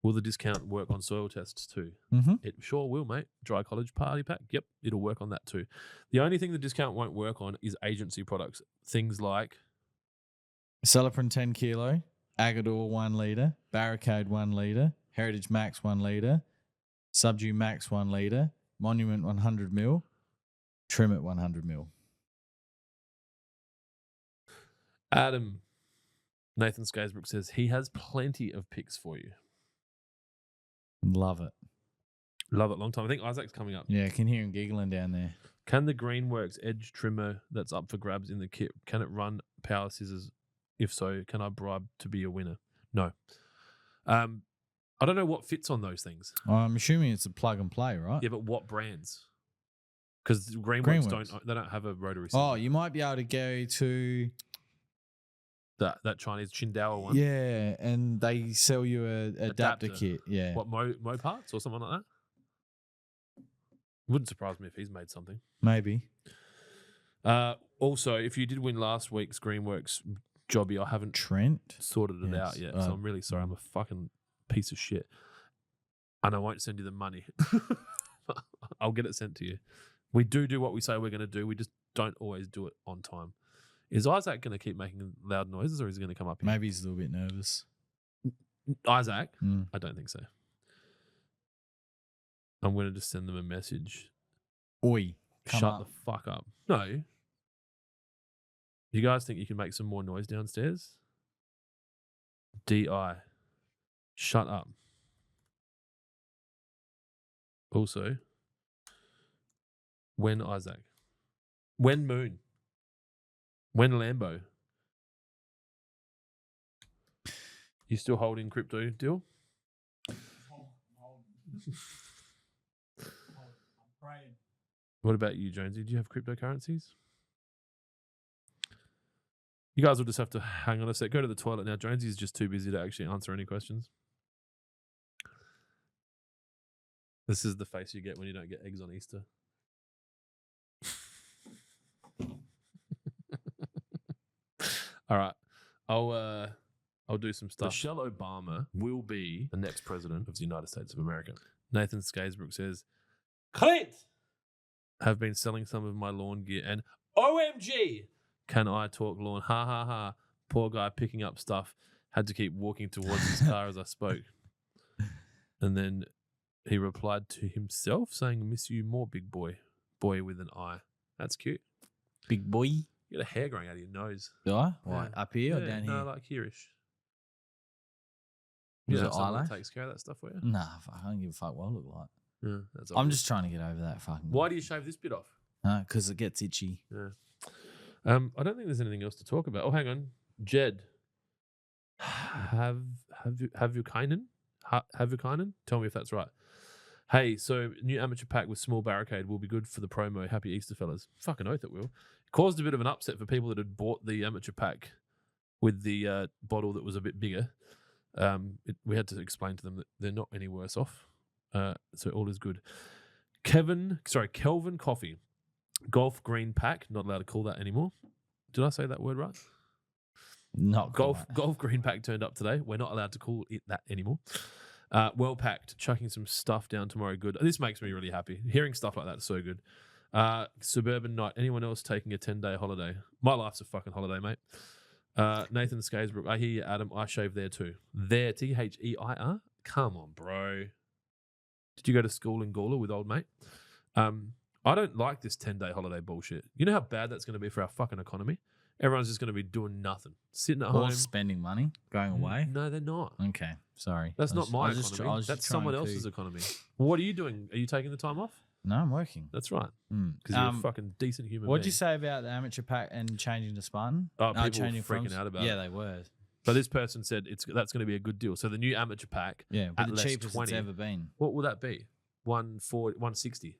Will the discount work on soil tests too?
Mm-hmm.
It sure will, mate. Dry College Party Pack. Yep, it'll work on that too. The only thing the discount won't work on is agency products. Things like
Celiprin 10 kilo, Agador 1 litre, Barricade 1 litre, Heritage Max 1 litre, Subdue Max 1 litre, Monument 100 mil, Trim at 100 mil.
Adam, Nathan Scasebrook says he has plenty of picks for you.
Love it.
Love it. Long time. I think Isaac's coming up.
Yeah, I can hear him giggling down there.
Can the Greenworks edge trimmer that's up for grabs in the kit, can it run power scissors? If so, can I bribe to be a winner? No. I don't know what fits on those things.
I'm assuming it's a plug and play, right?
Yeah, but what brands? Because Greenworks don't have a rotary scissor.
Oh, you might be able to go to
that Chinese Qingdao one.
Yeah, and they sell you a adapter kit. Yeah.
What, Mo parts or something like that? Wouldn't surprise me if he's made something.
Maybe.
Also, if you did win last week's Greenworks jobby, I haven't sorted it out yet. So I'm really sorry. I'm a fucking piece of shit. And I won't send you the money. I'll get it sent to you. We do what we say we're going to do. We just don't always do it on time. Is Isaac going to keep making loud noises or is he going to come up here?
Maybe he's a little bit nervous.
Isaac? I don't think so. I'm going to just send them a message.
Oi.
Shut the fuck up. No. You guys think you can make some more noise downstairs? DI. Shut up. Also, when Isaac? When Moon? When Lambo? You still holding crypto deal? What about you, Jonesy? Do you have cryptocurrencies? You guys will just have to hang on a sec. Go to the toilet now. Jonesy's just too busy to actually answer any questions. This is the face you get when you don't get eggs on Easter. All right. I'll do some stuff. Michelle Obama will be the next president of the United States of America. Nathan Scasebrook says, Clint! Have been selling some of my lawn gear and OMG! Can I talk lawn? Ha ha ha. Poor guy picking up stuff. Had to keep walking towards his car as I spoke. And then he replied to himself saying, miss you more, big boy. Boy with an eye. That's cute.
Big boy.
You got a hair growing out of your nose.
Do I? Why? Up here or down here?
No, like here-ish.
Was
Yeah,
it
someone
eyelash?
that takes care of that stuff for you?
Nah, I don't give a fuck what I look like.
Yeah, that's
I'm just trying to get over that fucking.
Why do you shave this bit off?
Because it gets itchy.
Yeah. I don't think there's anything else to talk about. Oh, hang on. Jed. Have you Kynan? Tell me if that's right. Hey, so new amateur pack with small barricade will be good for the promo. Happy Easter, fellas. Fucking oath it will. It caused a bit of an upset for people that had bought the amateur pack with the bottle that was a bit bigger. We had to explain to them that they're not any worse off. So all is good. Kelvin Coffee. Golf green pack. Not allowed to call that anymore. Did I say that word right?
Not
golf green pack turned up today. We're not allowed to call it that anymore. Well packed. Chucking some stuff down tomorrow. Good. This makes me really happy. Hearing stuff like that is so good. Suburban night. Anyone else taking a 10-day holiday? My life's a fucking holiday, mate. Nathan Scasebrook. I hear you, Adam. I shave there too. There. Their. Come on, bro. Did you go to school in Gawler with old mate? I don't like this 10-day holiday bullshit. You know how bad that's going to be for our fucking economy? Everyone's just going to be doing nothing. Sitting at home.
Or spending money. Going away.
No, they're not.
Okay. Sorry.
That's not my economy. That's someone else's economy. What are you doing? Are you taking the time off?
No, I'm working.
That's right. Because you're a fucking decent human being.
What'd you say about the amateur pack and changing to Spartan?
Oh, people were freaking out about it.
Yeah, they were.
But this person said that's going to be a good deal. So the new amateur pack,
yeah,
at
the
less
cheapest
20,
it's ever been.
What will that be? 160.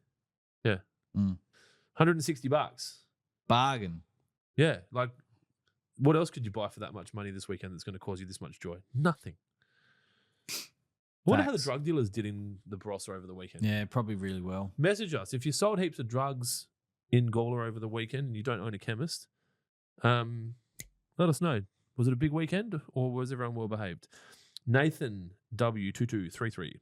Yeah. $160.
Bargain.
Yeah. Like, what else could you buy for that much money this weekend that's going to cause you this much joy? Nothing. I wonder how the drug dealers did in the Barossa over the weekend.
Yeah, probably really well.
Message us. If you sold heaps of drugs in Gawler over the weekend and you don't own a chemist, let us know. Was it a big weekend or was everyone well behaved? Nathan W2233.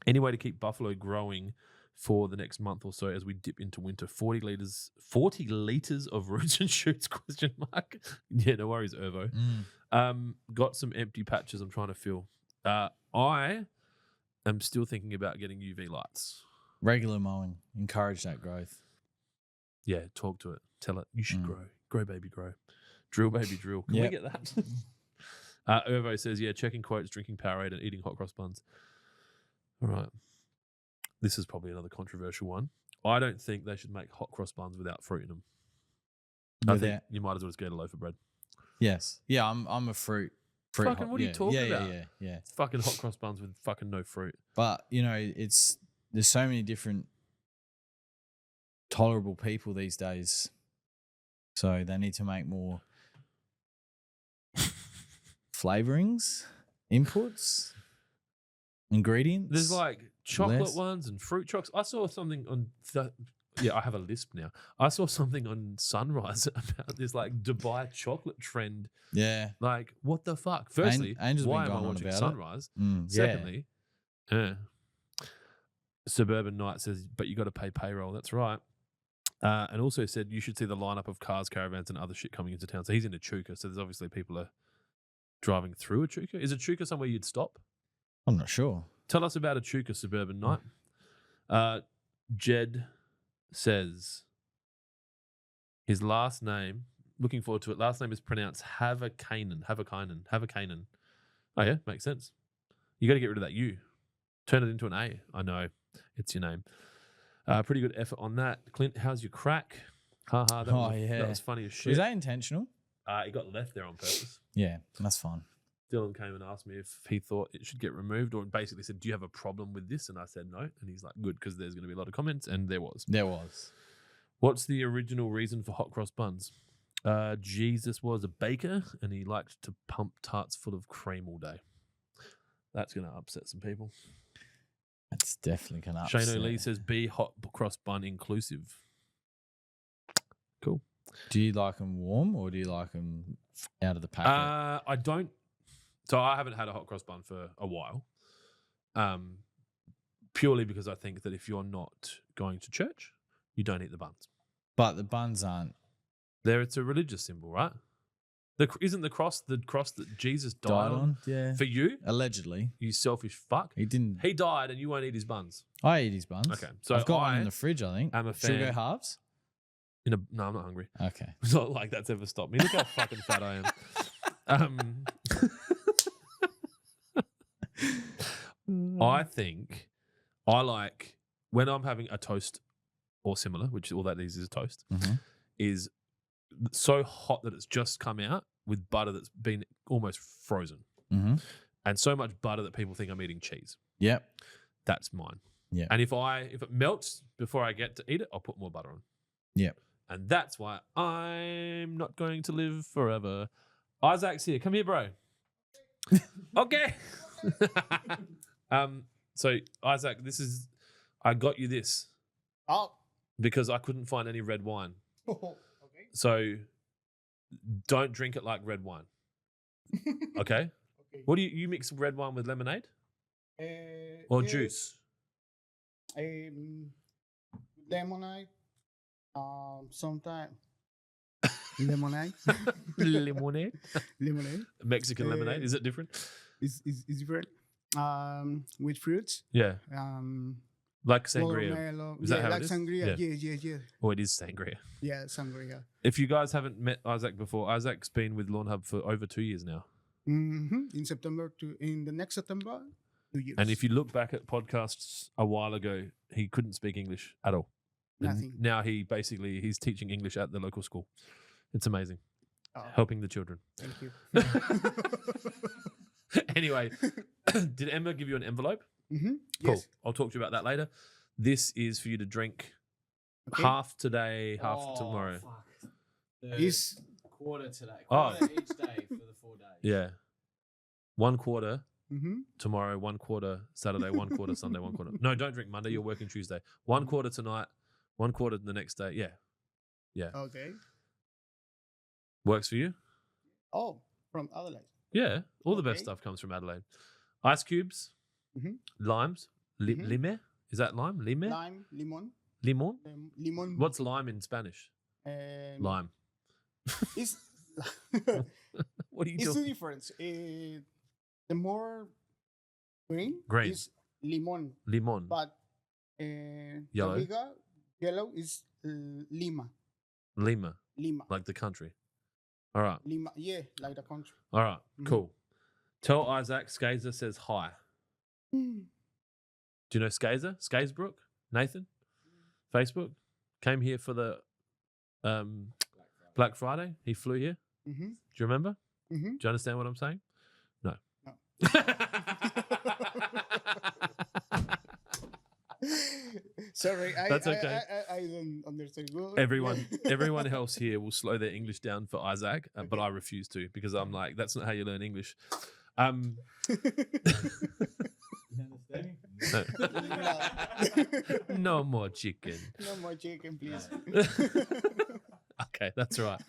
Any way to keep buffalo growing for the next month or so as we dip into winter. 40 liters of roots and shoots, question mark. Yeah, no worries, Irvo. Got some empty patches I'm trying to fill. I am still thinking about getting UV lights.
Regular mowing. Encourage that growth.
Yeah, talk to it. Tell it, you should grow. Grow, baby, grow. Drill, baby, drill. Can we get that? Irvo says, yeah, checking quotes, drinking Powerade and eating hot cross buns. All right. This is probably another controversial one. I don't think they should make hot cross buns without fruit in them. I think you might as well just get a loaf of bread.
Yes. Yeah, I'm a fruit.
Fucking, what are you talking about?
Yeah.
It's fucking hot cross buns with fucking no fruit.
But, there's so many different tolerable people these days. So they need to make more flavorings, inputs, ingredients.
There's like chocolate
less.
ones and fruit chocolates. I saw something on I have a lisp now. I saw something on Sunrise about this like Dubai chocolate trend.
Yeah.
Like, what the fuck? Firstly,
Angel's
why
been
am I
going on
watching
about
Sunrise?
it.
Secondly, Suburban Night says, but you got to pay payroll. That's right. And also said you should see the lineup of cars, caravans, and other shit coming into town. So he's in Echuca, so there's obviously people are driving through Echuca. Is Echuca somewhere you'd stop?
I'm not sure.
Tell us about Echuca Suburban Night. Jed says his last name, looking forward to it, last name is pronounced Havakainen. Oh yeah, makes sense. You got to get rid of that U. Turn it into an A. I know, it's your name. Pretty good effort on that. Clint, how's your crack? That was funny as shit.
Was that intentional?
He got left there on purpose.
Yeah, that's fine.
Dylan came and asked me if he thought it should get removed, or basically said, do you have a problem with this? And I said no. And he's like, good, because there's going to be a lot of comments. And there was. What's the original reason for hot cross buns? Jesus was a baker and he liked to pump tarts full of cream all day. That's going to upset some people.
That's definitely going to upset.
Shane O'Lee says, be hot cross bun inclusive. Cool.
Do you like them warm or do you like them out of the packet?
I don't. So I haven't had a hot cross bun for a while. Purely because I think that if you're not going to church, you don't eat the buns.
But the buns aren't.
It's a religious symbol, right? Isn't the cross that Jesus died on?
Yeah.
For you?
Allegedly.
You selfish fuck.
He didn't.
He died and you won't eat his buns.
I eat his buns.
Okay. So
I've got one in the fridge, I think.
I'm a fan.
Should we go halves?
No, I'm not hungry.
Okay.
It's not like that's ever stopped me. Look how fucking fat I am. I think I like when I'm having a toast or similar, which all that is a toast, is so hot that it's just come out with butter that's been almost frozen. And so much butter that people think I'm eating cheese.
Yep.
That's mine.
Yeah.
And if it melts before I get to eat it, I'll put more butter on.
Yep.
And that's why I'm not going to live forever. Isaac's here. Come here, bro. Okay. So Isaac, I got you this.
Oh.
Because I couldn't find any red wine.
Okay.
So don't drink it like red wine. Okay?
Okay.
What do you mix red wine with lemonade? Or juice?
Lemonade. Sometimes lemonade.
Lemonade?
Lemonade.
Mexican lemonade. Is it different?
Is different. With fruits.
Yeah. Like sangria.
Watermelon.
Is that how
like
it is?
sangria. Yeah.
Oh, it is sangria.
Yeah, sangria.
If you guys haven't met Isaac before, Isaac's been with Lawnhub for over 2 years now.
In the next September, 2 years.
And if you look back at podcasts a while ago, he couldn't speak English at all.
Nothing.
And now he's teaching English at the local school. It's amazing.
Oh.
Helping the children.
Thank you.
Anyway, did Emma give you an envelope?
Cool.
Yes. I'll talk to you about that later. This is for you to drink half today, half tomorrow.
Fuck.
Is
quarter today.
Quarter
each day for the 4 days.
Yeah. 1 quarter tomorrow, 1 quarter Saturday, 1 quarter Sunday, 1 quarter. No, don't drink Monday. You're working Tuesday. 1 quarter tonight, 1 quarter the next day. Yeah.
Okay.
Works for you?
Oh, from Adelaide.
Yeah. All the best
Okay.
stuff comes from Adelaide. Ice cubes, limes, lime. Is that lime? Lime?
Lime, limon.
Limon?
Limon.
What's lime in Spanish? Lime.
It's
What are you
it's the
doing?
difference. The more green is limon,
Limon.
but
Yellow?
yellow is Lima.
Lima.
Lima.
Like the country. All right.
Lima, yeah, like the country.
All right. Cool. Tell Isaac Skazer says hi. Do you know Skazer? Skazebrook? Nathan? Facebook? Came here for the Black Friday. He flew here.
Mm-hmm.
Do you remember?
Mm-hmm.
Do you understand what I'm saying? No.
Sorry,
That's okay.
I don't understand.
Everyone else here will slow their English down for Isaac, but I refuse to because I'm like, that's not how you learn English.
You understand me?
No more chicken.
No more chicken, please.
Okay, that's all right.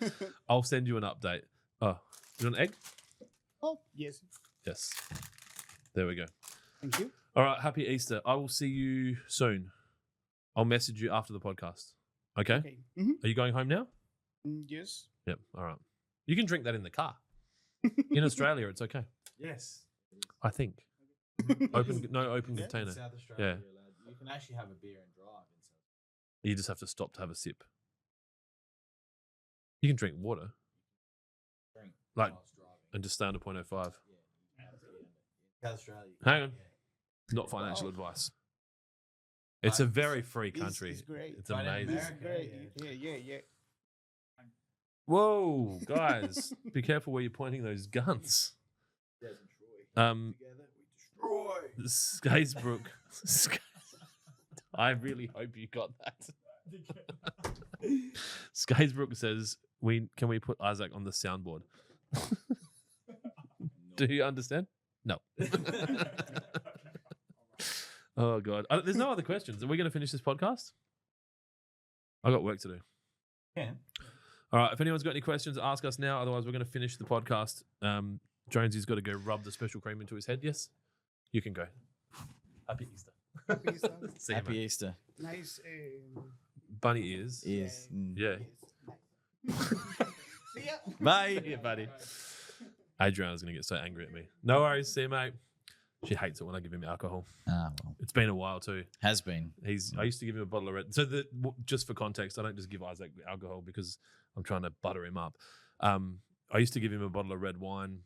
I'll send you an update. Oh, you want an egg?
Oh, yes.
Yes. There we go.
Thank you.
All right, happy Easter. I will see you soon. I'll message you after the podcast. Okay?
Okay. Mm-hmm.
Are you going home now?
Yes.
Yep. All right. You can drink that in the car. In Australia, it's okay.
Yes.
I think. Open container.
South Australia,
Yeah.
you're allowed. You can actually have a beer and drive in South.
You just have to stop to have a sip. You can drink water
Drink
Like-
whilst driving.
and just stay under 0.05.
Yeah. South Australia.
Hang on.
Yeah.
Not financial advice. It's a very free
It's-
country.
It's great.
It's
But in
amazing.
It's
America,
great. Yeah.
Whoa, guys, be careful where you're pointing those guns. Skazebrook. I really hope you got that. Skazebrook says, can we put Isaac on the soundboard? Do you understand? No. Oh, God. There's no other questions. Are we going to finish this podcast? I got work to do.
Yeah.
All right. If anyone's got any questions, ask us now. Otherwise, we're going to finish the podcast. Jonesy's got to go rub the special cream into his head. Yes? You can go. Happy Easter.
Happy Easter.
See you,
Happy
mate.
Easter.
Nice.
Bunny ears.
Yes.
Yeah.
See ya.
Bye.
Yeah, buddy. Adriana's going to get so angry at me. No worries. See you, mate. She hates it when I give him alcohol.
Ah, well.
It's been a while too.
Has been.
I used to give him a bottle of red. So just for context, I don't just give Isaac alcohol because I'm trying to butter him up. I used to give him a bottle of red wine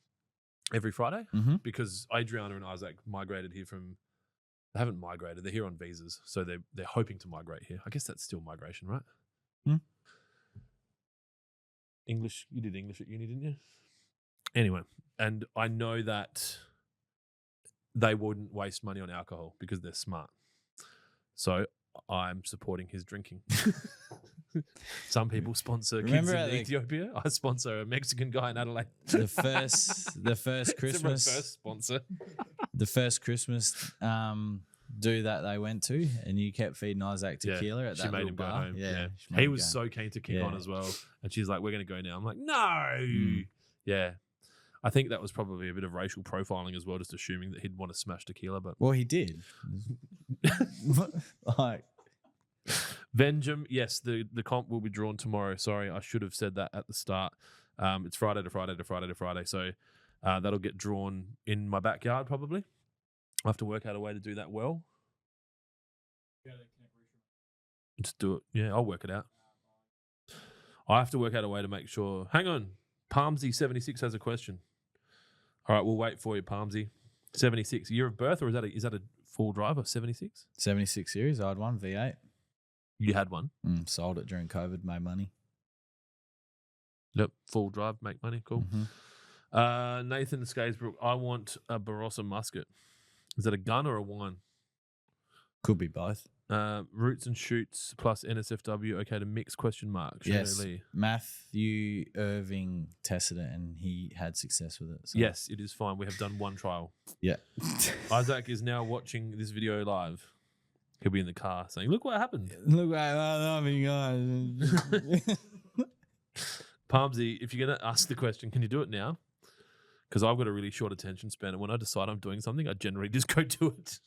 every Friday because Adriana and Isaac migrated here from. They haven't migrated. They're here on visas, so they're hoping to migrate here. I guess that's still migration, right? English. You did English at uni, didn't you? Anyway, and I know that they wouldn't waste money on alcohol because they're smart. So I'm supporting his drinking. Some people sponsor kids
Remember
in Ethiopia. I sponsor a Mexican guy in Adelaide.
The first
It's a
Christmas.
reverse sponsor.
The first Christmas do that they went to, and you kept feeding Isaac tequila at that
she made
little
him
bar.
go home.
Yeah, she made
He
him
was
go.
so keen to kick
Yeah.
on as well. And she's like, we're going to go now. I'm like, no. Yeah. I think that was probably a bit of racial profiling as well, just assuming that he'd want to smash tequila. But
Well, he did. Like,
Vengeum, yes, the comp will be drawn tomorrow. Sorry, I should have said that at the start. It's Friday to Friday to Friday to Friday. So that'll get drawn in my backyard probably. I have to work out a way to do that well. Just do it. Yeah, I'll work it out. I have to work out a way to make sure. Hang on. Palmsy76 has a question. All right, we'll wait for you, Palmsy. 76. Year of birth, or is that a full driver? 76?
76 series, I had one V8.
You had one.
Sold it during COVID, made money.
Yep, full drive, make money, cool. Nathan Skazebrook, I want a Barossa musket. Is that a gun or a wine?
Could be both.
Roots and shoots plus NSFW, okay to mix, question mark. Shadow
Yes.
Lee.
Matthew Irving tested it and he had success with it. So.
Yes, it is fine. We have done one trial.
Yeah.
Isaac is now watching this video live. He'll be in the car saying, look what happened.
Look what I love you guys.
Palmsy, if you're going to ask the question, can you do it now? Because I've got a really short attention span. And when I decide I'm doing something, I generally just go do it.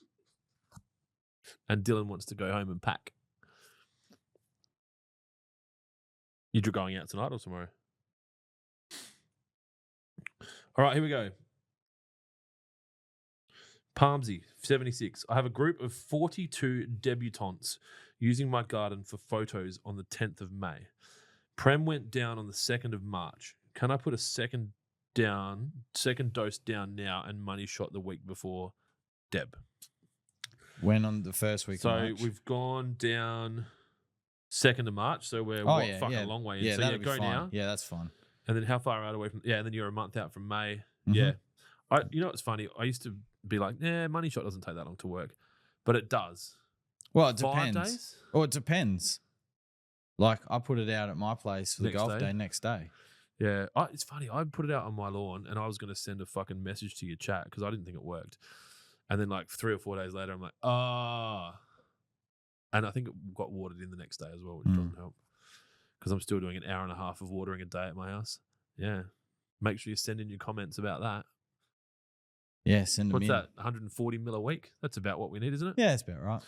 And Dylan wants to go home and pack. You're going out tonight or tomorrow? All right, here we go. Palmsy, 76. I have a group of 42 debutantes using my garden for photos on the 10th of May. Prem went down on the 2nd of March. Can I put a second dose down now and money shot the week before? Deb.
When on the first week of
So
March?
we've gone down 2nd of March, so we're a long way in.
Yeah,
So
that'll be
go
fine.
now.
Yeah, that's fine.
And then how far out away from? Yeah, and then you're a month out from May.
Mhm.
Yeah, you know what's funny? I used to be like, money shot doesn't take that long to work, but it does.
Well, it
5
depends.
days?
Or it depends. Like I put it out at my place for the
Next
golf
day?
day next day.
Yeah, it's funny. I put it out on my lawn, and I was going to send a fucking message to your chat because I didn't think it worked. And then like 3 or 4 days later, I'm like, and I think it got watered in the next day as well, which doesn't help because I'm still doing an hour and a half of watering a day at my house. Yeah, make sure you send in your comments about that.
Yeah, send them
What's
in.
that? 140 mil a week? That's about what we need, isn't it?
Yeah, that's about right.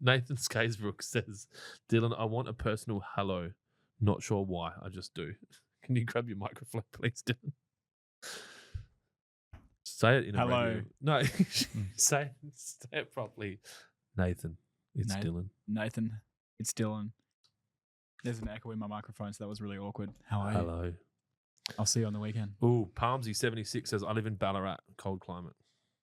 Nathan Skaysbrook says, Dylan, I want a personal hello. Not sure why. I just do. Can you grab your microphone, please, Dylan? Say it in a
Hello.
radio. No, say it properly. Nathan, it's Dylan.
Nathan, it's Dylan. There's an echo in my microphone, so that was really awkward. How are you?
Hello.
I'll see you on the weekend.
Ooh, Palmsy76 says, I live in Ballarat, cold climate.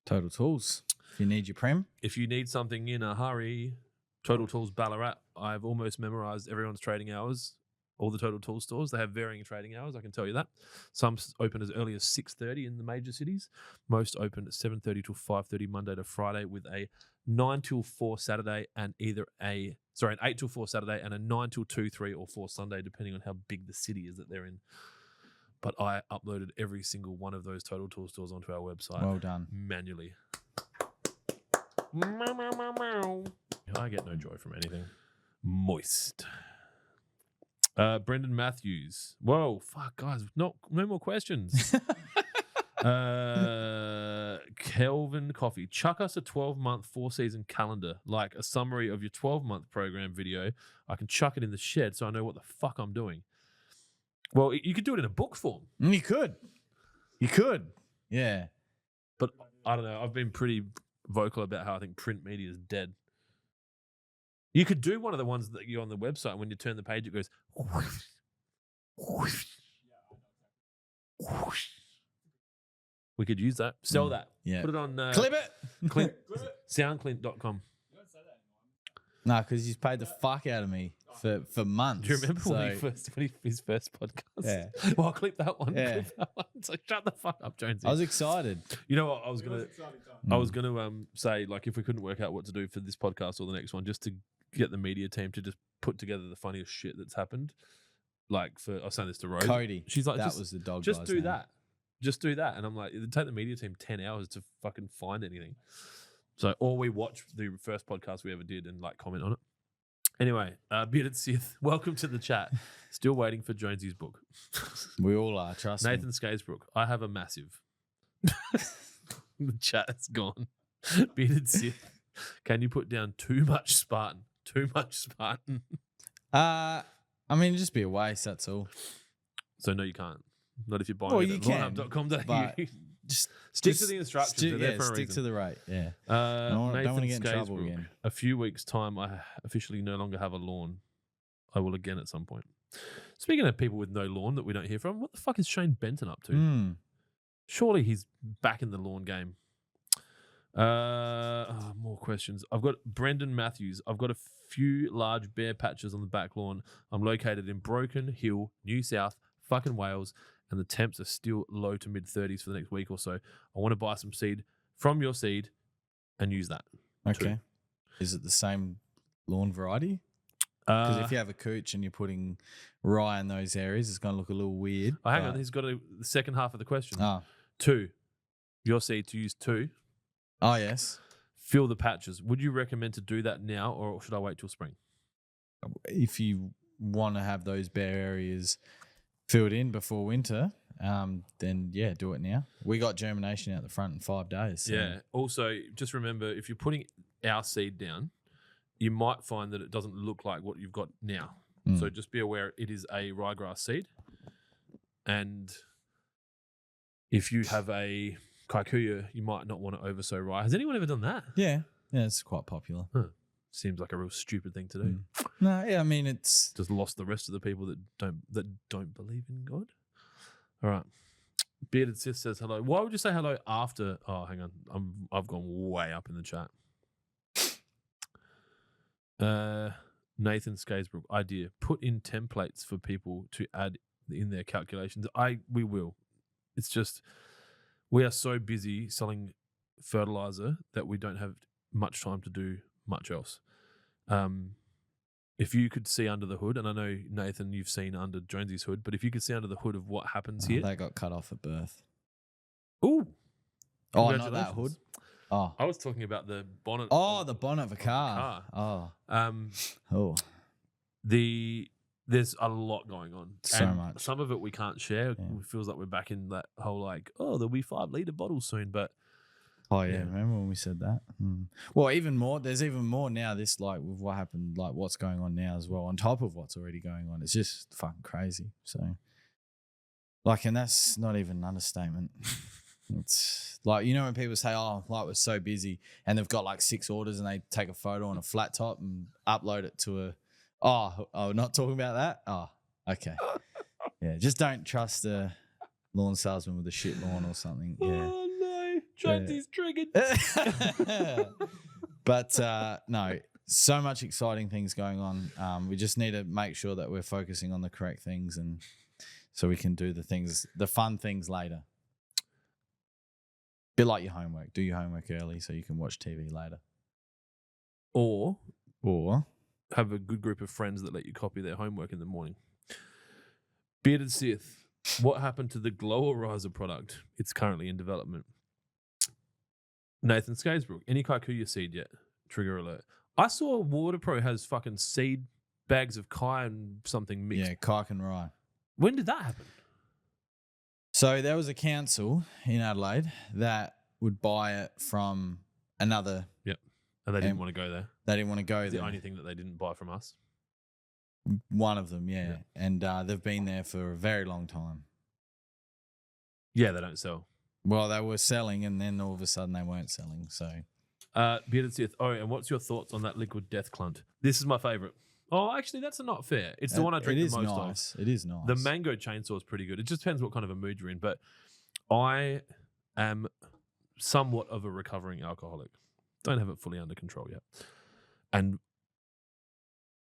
Total Tools. If you need your Prem.
If you need something in a hurry, Total Tools Ballarat. I've almost memorized everyone's trading hours. All the Total Tools stores, they have varying trading hours, I can tell you that. Some open as early as 6:30 in the major cities. Most open at 7:30 till 5:30 Monday to Friday with a 9 till 4 Saturday and an 8 till 4 Saturday and a 9 till 2, 3 or 4 Sunday, depending on how big the city is that they're in. But I uploaded every single one of those Total Tools stores onto our website.
Well done.
Manually. I get no joy from anything. Moist. Brendan Matthews. Whoa, fuck, guys. No more questions. Kelvin Coffee. Chuck us a 12-month, 4-season calendar, like a summary of your 12-month program video. I can chuck it in the shed so I know what the fuck I'm doing. Well, you could do it in a book form.
You could. You could. Yeah.
But I don't know. I've been pretty vocal about how I think print media is dead. You could do one of the ones that you're on the website. When you turn the page, it goes. We could use that. Sell that.
Yeah.
Put it on.
Clip it.
Clint, soundclint.com.
No, because he's paid the fuck out of me for months.
Do you remember
so,
his first podcast?
Yeah.
Well, I'll clip that one.
Yeah.
Clip that one. So shut the fuck up, Jonesy.
I was excited.
You know what? I was gonna say, like, if we couldn't work out what to do for this podcast or the next one, just to get the media team to just put together the funniest shit that's happened. Like, I was saying this to Rose.
Cody.
She's like,
that was the dog.
just
guy's
do
name.
that. Just do that. And I'm like, it'd take the media team 10 hours to fucking find anything. So, or we watch the first podcast we ever did and like comment on it. Anyway, Bearded Sith, welcome to the chat. Still waiting for Jonesy's book.
We all are, trust me.
Nathan Skaysbrook, I have a massive. The chat is gone. Bearded Sith, can you put down too much Spartan? Too much Spartan.
I mean, it'd just be a waste, that's all.
So, no, you can't. Not if you're buying
Well,
it
you
at
can,
lawnhub.com.au.
but Just
Stick to the instructions. They're there for a
stick
reason.
to the rate. Yeah.
Nathan
don't want to get in trouble
Skaysbrook,
again.
A few weeks' time, I officially no longer have a lawn. I will again at some point. Speaking of people with no lawn that we don't hear from, what the fuck is Shane Benton up to? Surely he's back in the lawn game. More questions. I've got Brendan Matthews. I've got a few large bare patches on the back lawn. I'm located in Broken Hill, New South, fucking Wales, and the temps are still low to mid 30s for the next week or so. I want to buy some seed from your seed and use that.
Okay. Is it the same lawn variety? Because if you have a cooch and you're putting rye in those areas, it's going to look a little weird.
Oh, hang on. He's got the second half of the question.
Oh.
2. Your seed to use 2.
Oh, yes.
Fill the patches. Would you recommend to do that now or should I wait till spring?
If you want to have those bare areas filled in before winter, then yeah, do it now. We got germination out the front in 5 days. So.
Yeah. Also, just remember, if you're putting our seed down, you might find that it doesn't look like what you've got now. So just be aware it is a ryegrass seed. And if you have a kikuyu, you might not want to oversow rye. Has anyone ever done that?
Yeah, it's quite popular.
Seems like a real stupid thing to do.
No, yeah, I mean it's
Just lost the rest of the people that don't believe in God. All right. Bearded Sis says hello. Why would you say hello after? Oh, hang on. I've gone way up in the chat. Nathan Skaysbrook, idea. Put in templates for people to add in their calculations. We will. It's just we are so busy selling fertilizer that we don't have much time to do much else. If you could see under the hood, and I know, Nathan, you've seen under Jonesy's hood, but if you could see under the hood of what happens here.
They got cut off at birth.
Ooh.
Oh, not that hood. Oh,
I was talking about the bonnet.
Oh, the bonnet of a car. Oh.
There's a lot going on.
So
and
much.
Some of it we can't share.
Yeah.
It feels like we're back in that whole there'll be 5-liter bottles soon, but
Oh yeah, remember when we said that? Well, even more. There's even more now. This with what happened, what's going on now as well, on top of what's already going on. It's just fucking crazy. So, and that's not even an understatement. It's when people say, "Oh, we're so busy," and they've got 6 orders, and they take a photo on a flat top and upload it to a. Oh, we're not talking about that. Oh, okay. Yeah, just don't trust a lawn salesman with a shit lawn or something. Yeah.
Oh no, Jonesy's triggered.
But no, so much exciting things going on. We just need to make sure that we're focusing on the correct things, and so we can do the fun things later. Bit like your homework. Do your homework early so you can watch TV later.
Or
have
a good group of friends that let you copy their homework in the morning. Bearded Sith, what happened to the Glower Riser product? It's currently in development. Nathan Skaysbrook, any kikuyu seed yet? Trigger alert. I saw WaterPro has fucking seed bags of kai and something mixed.
Yeah, kike and rye.
When did that happen?
So there was a council in Adelaide that would buy it from another.
Yep. And they didn't want to go there.
They didn't want to go
It's
there.
the only thing that they didn't buy from us.
One of them, yeah. And they've been there for a very long time.
Yeah, they don't sell.
Well, they were selling, and then all of a sudden they weren't selling. So,
Bearded Sith. Oh, and what's your thoughts on that liquid death clunt? This is my favorite. Oh, actually, that's not fair. It's the one I drink the most of.
It is nice.
The mango chainsaw is pretty good. It just depends what kind of a mood you're in. But I am somewhat of a recovering alcoholic. Don't have it fully under control yet. And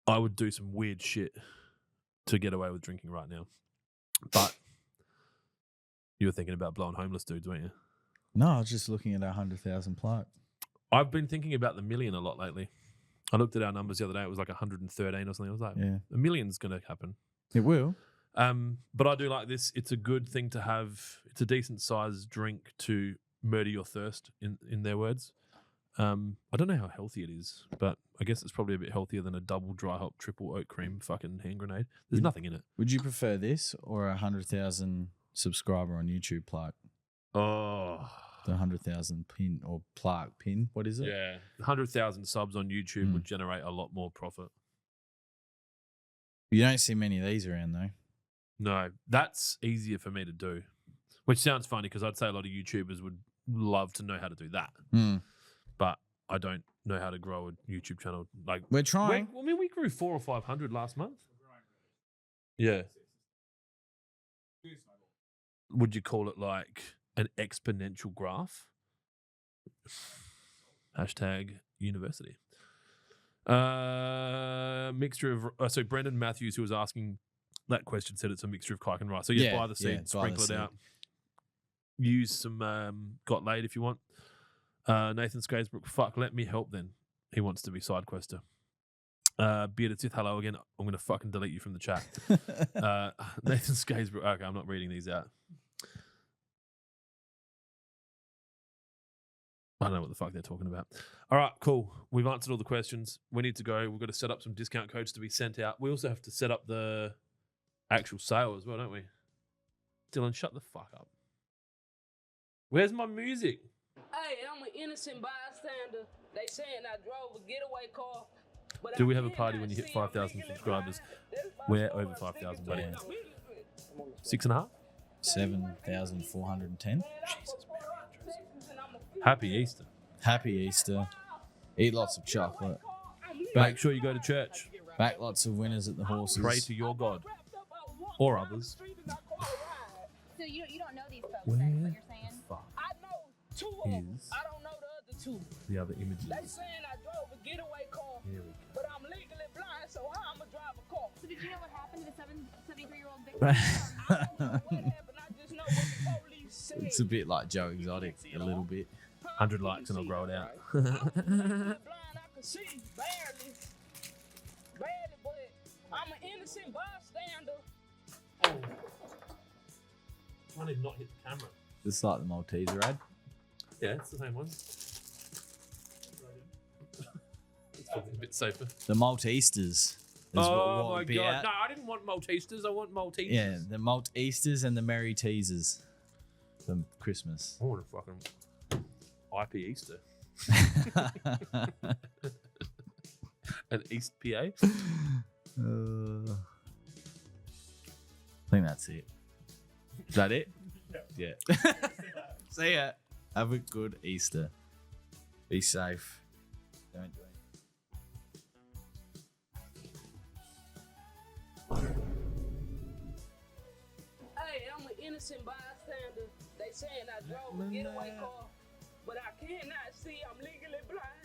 I would do some weird shit to get away with drinking right now. But you were thinking about blowing homeless dudes, weren't you?
No, I was just looking at our 100,000 plaque.
I've been thinking about the million a lot lately. I looked at our numbers the other day. It was 113 or something. I was like,
yeah,
a million's going to happen.
It will.
But I do like this. It's a good thing to have. It's a decent sized drink to murder your thirst, in their words. I don't know how healthy it is, but I guess it's probably a bit healthier than a double dry hop, triple oat cream fucking hand grenade. There's nothing in it.
Would you prefer this or a 100,000 subscriber on YouTube plaque?
Oh.
The 100,000 pin or plaque pin. What is it?
Yeah. 100,000 subs on YouTube would generate a lot more profit.
You don't see many of these around though.
No, that's easier for me to do, which sounds funny because I'd say a lot of YouTubers would love to know how to do that. But I don't know how to grow a YouTube channel.
We're trying.
We grew 400 or 500 last month. Yeah. Would you call it an exponential graph? Hashtag university. Mixture of so Brendan Matthews, who was asking that question, said it's a mixture of kike and rice. So buy the seed, sprinkle it out. Use some got laid if you want. Nathan Skaysbrook, fuck, let me help then. He wants to be side quester. Bearded Sith, hello again. I'm going to fucking delete you from the chat. Nathan Skaysbrook, okay, I'm not reading these out. I don't know what the fuck they're talking about. All right, cool. We've answered all the questions. We need to go. We've got to set up some discount codes to be sent out. We also have to set up the actual sale as well, don't we? Dylan, shut the fuck up. Where's my music?
Hey, I'm an innocent bystander.
They saying I drove a getaway car. But
Do
I
we have a
cannot
party when you hit
see I'm
5,000
legally
subscribers?
blind. That's my
We're
story.
over 5,000, buddy.
Yeah.
6.5?
7,410.
Happy Easter.
Happy Easter. Eat lots of chocolate.
Make sure you go to church.
Back lots of winners at the horses.
Pray to your God or others.
So you don't know these folks,
Where
that's what you're saying?
fuck
I know two of them.
is
I don't know the other two.
the other images?
They saying I drove a getaway car,
Here we go.
but I'm legally blind, so how I'ma drive a car?
So did you know what happened to the 73-year-old victim?
I don't know what happened. I just know what the police said.
It's a bit like Joe Exotic, a little bit.
100 likes and I'll grow it out.
I'm legally blind. I can see barely, but I'm an innocent bystander.
Why did not hit the camera?
Just like the Malteser ad.
Yeah, it's the same one. It's probably a bit safer.
The Maltesters.
Oh my
would be
god!
out.
No, I didn't want Maltesters. I want Maltesers.
Yeah, the Maltesters and the Merry Teasers for Christmas.
I want a fucking IP Easter. An East PA.
I think that's it. Is that it? Yeah. See ya. Have a good Easter. Be safe. Don't do it.
Hey, I'm an innocent bystander. They saying I drove a getaway car, but I cannot see I'm legally blind.